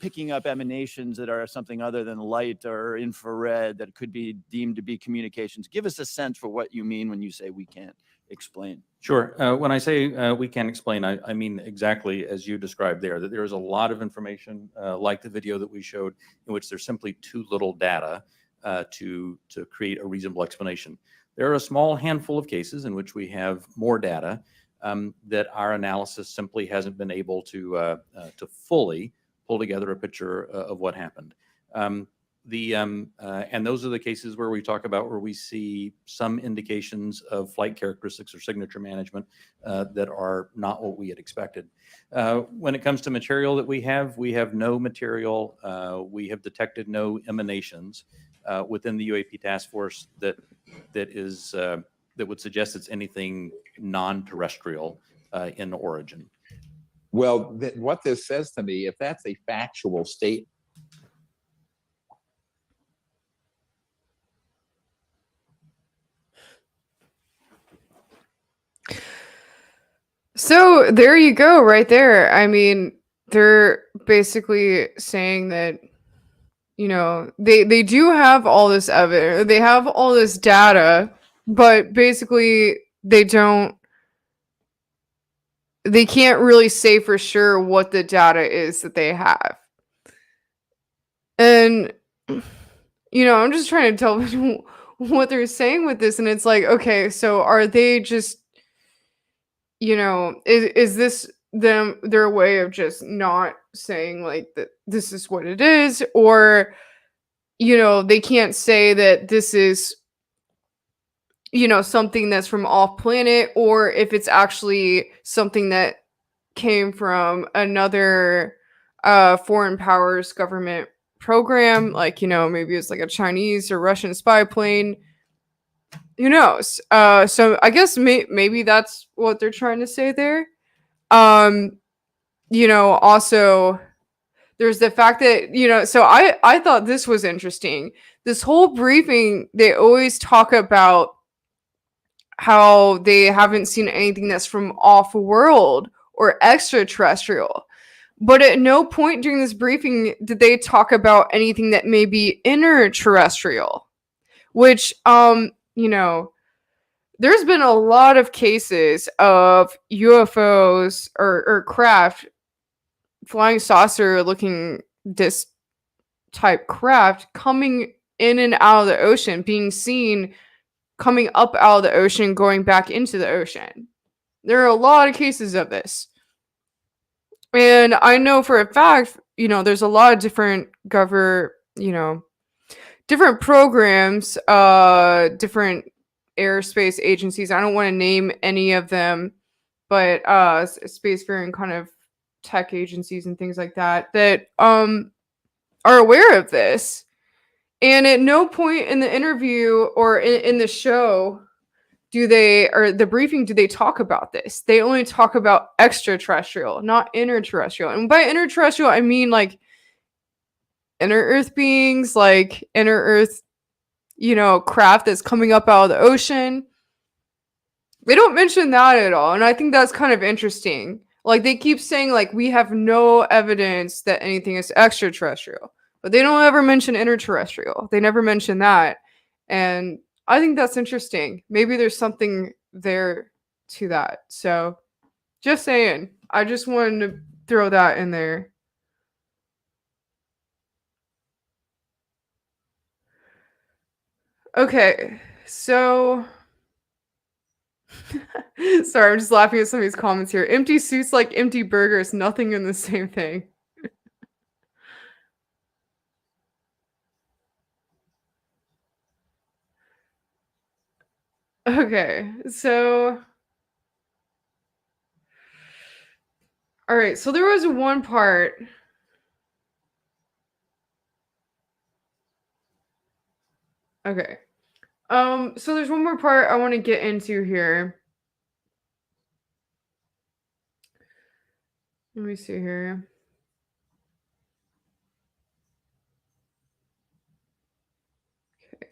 [SPEAKER 9] picking up emanations that are something other than light or infrared that could be deemed to be communications? Give us a sense for what you mean when you say we can't explain.
[SPEAKER 2] Sure. When I say we can't explain, I mean exactly as you described there, that there is a lot of information, like the video that we showed, in which there's simply too little data to create a reasonable explanation. There are a small handful of cases in which we have more data that our analysis simply hasn't been able to fully pull together a picture of what happened. And those are the cases where we talk about where we see some indications of flight characteristics or signature management that are not what we had expected. When it comes to material that we have no material. We have detected no emanations within the UAP task force that would suggest it's anything non-terrestrial in origin.
[SPEAKER 11] Well, what this says to me, if that's a factual statement,
[SPEAKER 1] So there you go, right there. I mean, they're basically saying that, they do have all this evidence, they have all this data, but basically they can't really say for sure what the data is that they have. And, I'm just trying to tell people what they're saying with this, and it's like, okay, so are they just, is this their way of just not saying like that this is what it is, or they can't say that this is something that's from off planet, or if it's actually something that came from another foreign powers government program, like maybe it's like a Chinese or Russian spy plane. Who knows? So I guess maybe that's what they're trying to say there. Also there's the fact that, so I thought this was interesting. This whole briefing, they always talk about how they haven't seen anything that's from off-world or extraterrestrial. But at no point during this briefing did they talk about anything that may be interterrestrial, which, there's been a lot of cases of UFOs or craft, flying saucer looking disc type craft, coming in and out of the ocean, being seen coming up out of the ocean, going back into the ocean. There are a lot of cases of this. And I know for a fact, there's a lot of different different programs, different aerospace agencies. I don't want to name any of them, but spacefaring kind of tech agencies and things like that are aware of this. And at no point in the interview or in the show the briefing, do they talk about this. They only talk about extraterrestrial, not interterrestrial. And by interterrestrial, I mean like inner Earth beings, like inner Earth, craft that's coming up out of the ocean. They don't mention that at all. And I think that's kind of interesting. Like they keep saying like, we have no evidence that anything is extraterrestrial, but they don't ever mention interterrestrial. They never mention that. And I think that's interesting. Maybe there's something there to that. So just saying, I just wanted to throw that in there. Okay, so sorry, I'm just laughing at some of these comments here. Empty suits like empty burgers, nothing in the same thing. Okay, so all right, so there was one part. Okay. So there's one more part I want to get into here. Let me see here. Okay.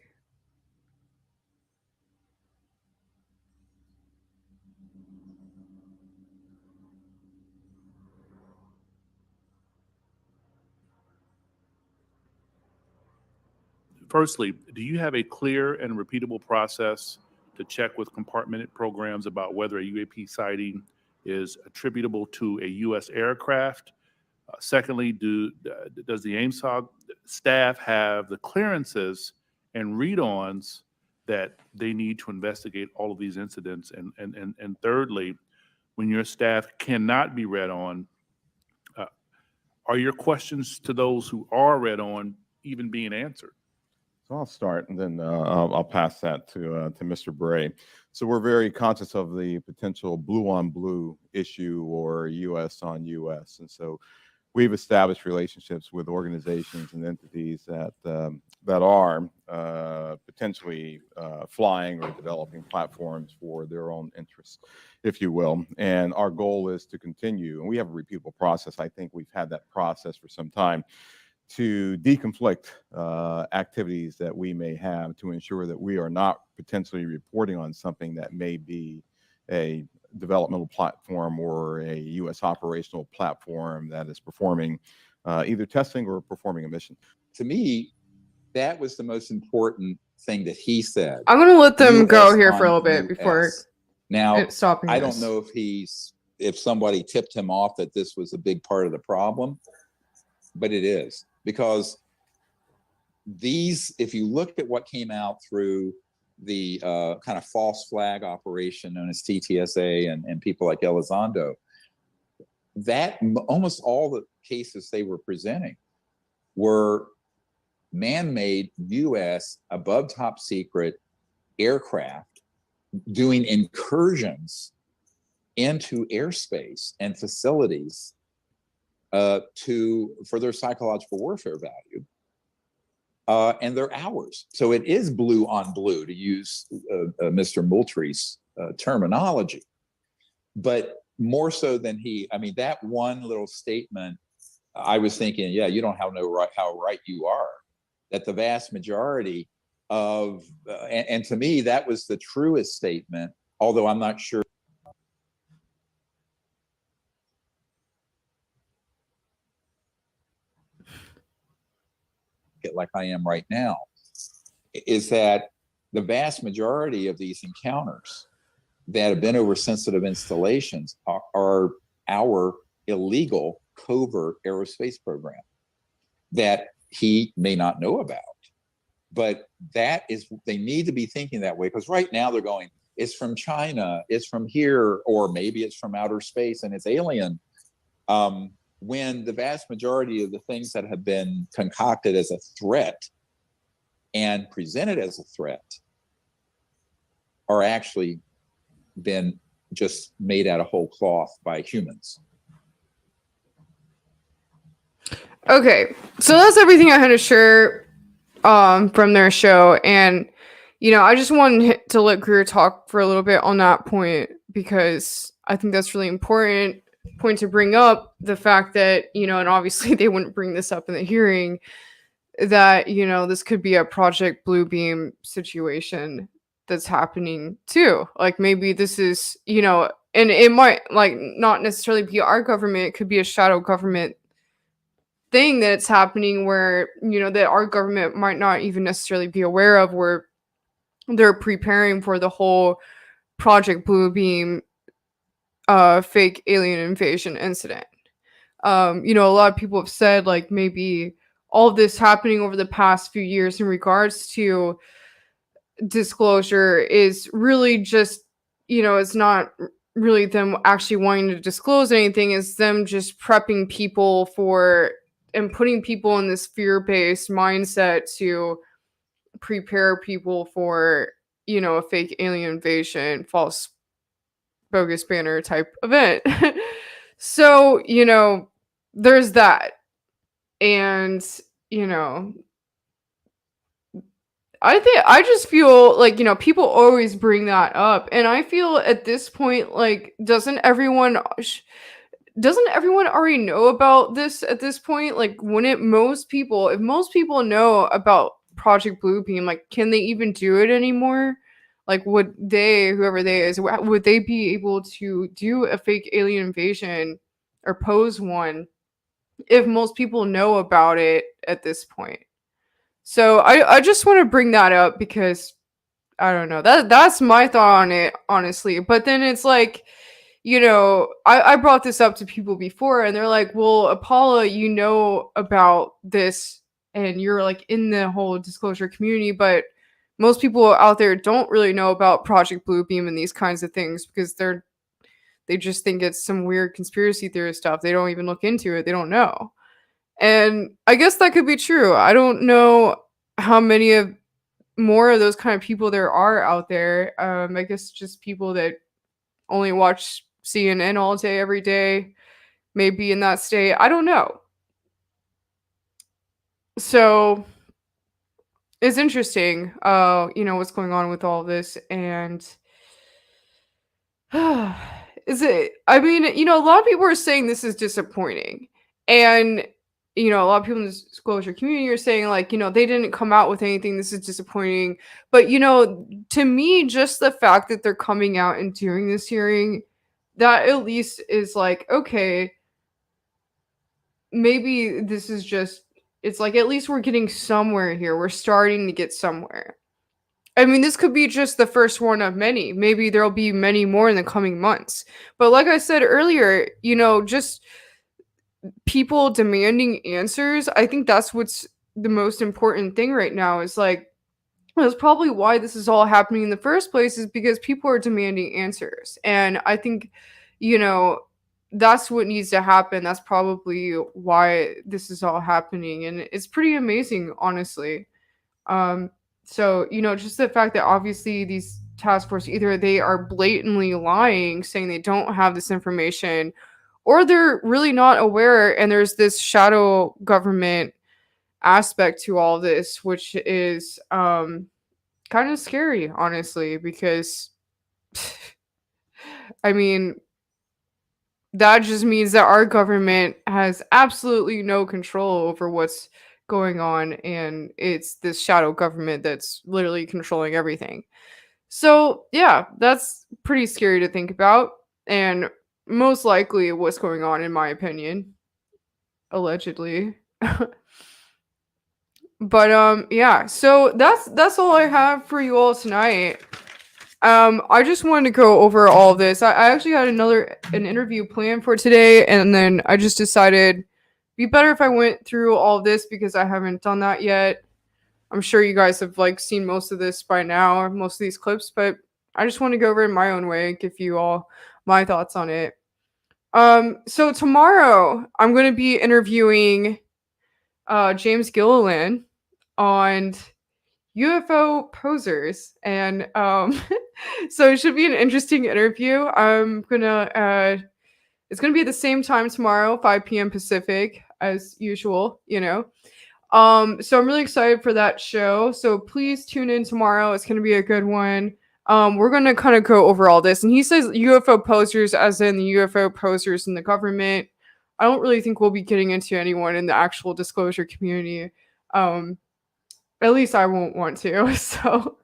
[SPEAKER 12] Firstly, do you have a clear and repeatable process to check with compartmented programs about whether a UAP sighting is attributable to a U.S. aircraft? Secondly, does the AIMSOG staff have the clearances and read-ons that they need to investigate all of these incidents? And thirdly, when your staff cannot be read on, are your questions to those who are read on even being answered?
[SPEAKER 5] So I'll start, and then I'll pass that to Mr. Bray. So we're very conscious of the potential blue on blue issue or U.S. on U.S. And so we've established relationships with organizations and entities that are potentially flying or developing platforms for their own interests, if you will. And our goal is to continue, and we have a repeatable process. I think we've had that process for some time, to deconflict activities that we may have to ensure that we are not potentially reporting on something that may be a developmental platform or a U.S. operational platform that is performing either testing or performing a mission.
[SPEAKER 11] To me, that was the most important thing that he said.
[SPEAKER 1] I'm going to let them go
[SPEAKER 11] US
[SPEAKER 1] here for a
[SPEAKER 11] on
[SPEAKER 1] little bit
[SPEAKER 11] US.
[SPEAKER 1] before
[SPEAKER 11] Now,
[SPEAKER 1] stopping
[SPEAKER 11] I
[SPEAKER 1] this.
[SPEAKER 11] don't know if somebody tipped him off that this was a big part of the problem, but it is, because if you look at what came out through the kind of false flag operation known as TTSA and people like Elizondo, that almost all the cases they were presenting were man-made U.S. above top secret aircraft doing incursions into airspace and facilities for their psychological warfare value. And they're ours. So it is blue on blue, to use Mr. Moultrie's terminology. But more so than that one little statement, I was thinking, yeah, you don't have how right you are. That the vast majority of, and to me, that was the truest statement, although I'm not sure. Like I am right now, is that the vast majority of these encounters that have been over sensitive installations are our illegal covert aerospace program that he may not know about. But they need to be thinking that way, because right now they're going, it's from China, it's from here, or maybe it's from outer space and it's alien. When the vast majority of the things that have been concocted as a threat and presented as a threat are actually been just made out of whole cloth by humans.
[SPEAKER 1] Okay, so that's everything I had to share from their show, and I just wanted to let Greer talk for a little bit on that point, because I think that's really important point to bring up, the fact that and obviously they wouldn't bring this up in the hearing, that this could be a Project Bluebeam situation that's happening too. Like, maybe this is and it might not necessarily be our government, it could be a shadow government thing that's happening where that our government might not even necessarily be aware of, where they're preparing for the whole Project Bluebeam fake alien invasion incident. A lot of people have said, like, maybe all of this happening over the past few years in regards to disclosure is really just, it's not really them actually wanting to disclose anything, it's them just prepping people for and putting people in this fear-based mindset to prepare people for a fake alien invasion, false bogus banner type event. So, there's that. And, I just feel like, people always bring that up. And I feel at this point, like, doesn't everyone already know about this at this point? Like, if most people know about Project Bluebeam, like, can they even do it anymore? Like, would they, whoever they is, would they be able to do a fake alien invasion or pose one if most people know about it at this point? So I just want to bring that up because I don't know. That's my thought on it, honestly. But then it's like, I brought this up to people before and they're like, well, Apolla, you know about this and you're like in the whole disclosure community, but most people out there don't really know about Project Bluebeam and these kinds of things because they just think it's some weird conspiracy theory stuff. They don't even look into it. They don't know. And I guess that could be true. I don't know how many more of those kind of people there are out there. I guess just people that only watch CNN all day, every day, maybe in that state. I don't know. So it's interesting, what's going on with all this. And a lot of people are saying this is disappointing. And a lot of people in the disclosure community are saying, like, they didn't come out with anything. This is disappointing. But, to me, just the fact that they're coming out and doing this hearing, that at least is like, okay, maybe this is just, it's like, at least we're getting somewhere here. We're starting to get somewhere. I mean, this could be just the first one of many. Maybe there'll be many more in the coming months. But like I said earlier, just people demanding answers. I think that's what's the most important thing right now is like, that's probably why this is all happening in the first place is because people are demanding answers. And I think, that's what needs to happen. That's probably why this is all happening. And it's pretty amazing, honestly. So, just the fact that obviously these task force, either they are blatantly lying, saying they don't have this information, or they're really not aware, and there's this shadow government aspect to all this, which is kind of scary, honestly, because I mean, that just means that our government has absolutely no control over what's going on, and it's this shadow government that's literally controlling everything. So, yeah, that's pretty scary to think about, and most likely what's going on, in my opinion, allegedly. But yeah, so that's all I have for you all tonight. I just wanted to go over all of this. I actually had an interview planned for today, and then I just decided it'd be better if I went through all of this because I haven't done that yet. I'm sure you guys have like seen most of this by now, or most of these clips, but I just want to go over it in my own way and give you all my thoughts on it. So tomorrow I'm going to be interviewing James Gilliland on UFO posers, and so it should be an interesting interview. It's gonna be at the same time tomorrow, 5 p.m. Pacific, as usual, so I'm really excited for that show. So please tune in tomorrow. It's gonna be a good one. We're gonna kind of go over all this, and he says UFO posers as in the UFO posers in the government. I don't really think we'll be getting into anyone in the actual disclosure community. At least I won't want to. So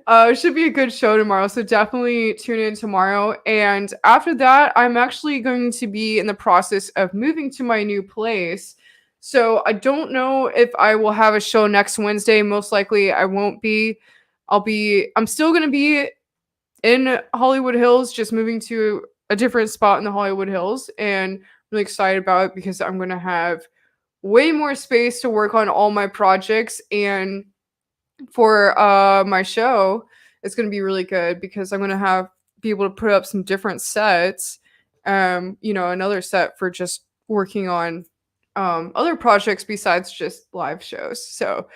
[SPEAKER 1] it should be a good show tomorrow. So definitely tune in tomorrow. And after that, I'm actually going to be in the process of moving to my new place. So I don't know if I will have a show next Wednesday. Most likely I won't be. I'm still going to be in Hollywood Hills, just moving to a different spot in the Hollywood Hills. And I'm really excited about it because I'm going to have way more space to work on all my projects, and for my show it's going to be really good because I'm going to be able to put up some different sets, another set for just working on other projects besides just live shows. So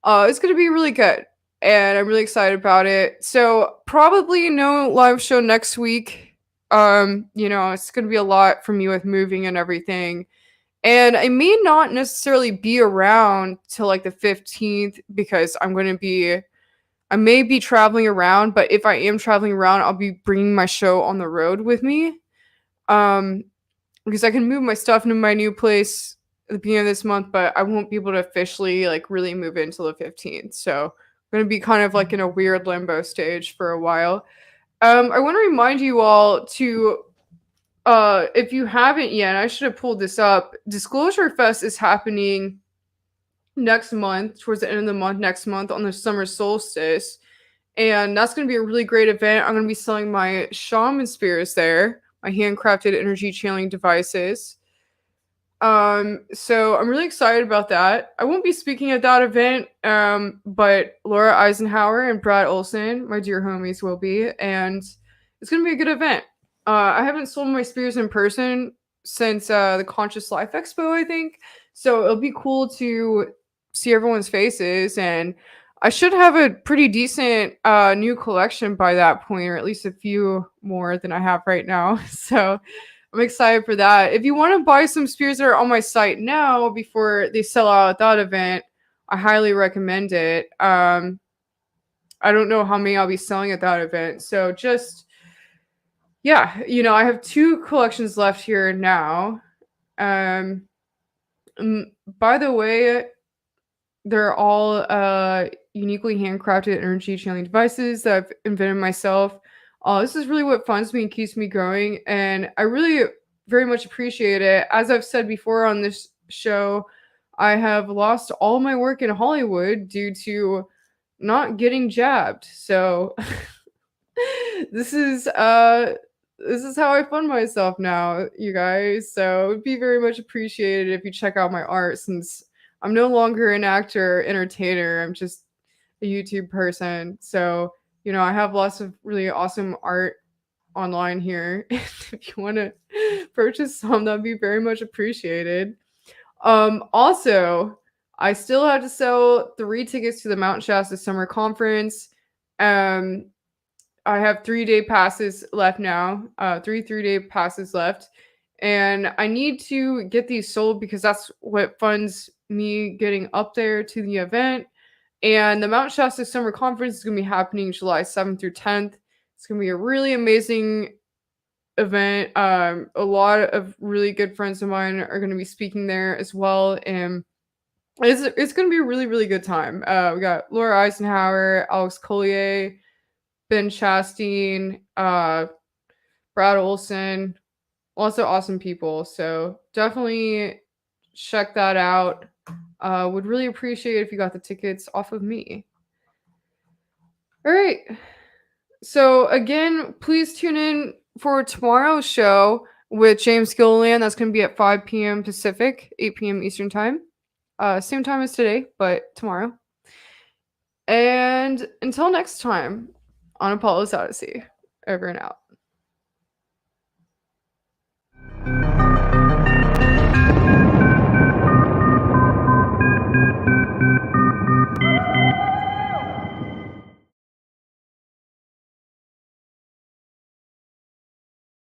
[SPEAKER 1] it's going to be really good. and I'm really excited about it. So probably no live show next week. It's gonna be a lot for me with moving and everything. And I may not necessarily be around till like the 15th because I may be traveling around, but if I am traveling around, I'll be bringing my show on the road with me. Because I can move my stuff into my new place at the beginning of this month, but I won't be able to officially like really move in until the 15th. So I'm going to be kind of like in a weird limbo stage for a while. I want to remind you all to, if you haven't yet, I should have pulled this up. Disclosure Fest is happening next month, towards the end of the month, next month on the summer solstice. And that's going to be a really great event. I'm going to be selling my shaman spears there, my handcrafted energy channeling devices. So I'm really excited about that. I won't be speaking at that event, but Laura Eisenhower and Brad Olson, my dear homies, will be, and it's going to be a good event. I haven't sold my spears in person since the Conscious Life Expo, I think. So it'll be cool to see everyone's faces, and I should have a pretty decent new collection by that point, or at least a few more than I have right now. So I'm excited for that. If you want to buy some spears that are on my site now before they sell out at that event, I highly recommend it. I don't know how many I'll be selling at that event. So just, yeah, I have 2 collections left here now. By the way, they're all uniquely handcrafted energy channeling devices that I've invented myself. This is really what funds me and keeps me going, and I really very much appreciate it. As I've said before on this show, I have lost all my work in Hollywood due to not getting jabbed. So this is how I fund myself now, you guys. So it would be very much appreciated if you check out my art, since I'm no longer an actor, entertainer. I'm just a YouTube person. So, I have lots of really awesome art online here. If you want to purchase some, that'd be very much appreciated. Also, I still have to sell 3 tickets to the Mount Shasta Summer Conference. I have 3-day passes left now. 3-day passes left. And I need to get these sold because that's what funds me getting up there to the event. And the Mount Shasta Summer Conference is going to be happening July 7th through 10th. It's going to be a really amazing event. A lot of really good friends of mine are going to be speaking there as well. And it's going to be a really, really good time. We got Laura Eisenhower, Alex Collier, Ben Chastain, Brad Olson, lots of awesome people. So definitely check that out. Would really appreciate it if you got the tickets off of me. All right. So again, please tune in for tomorrow's show with James Gilliland. That's going to be at 5 p.m. Pacific, 8 p.m. Eastern time. Same time as today, but tomorrow. And until next time, on Apollas Odyssey. Over and out.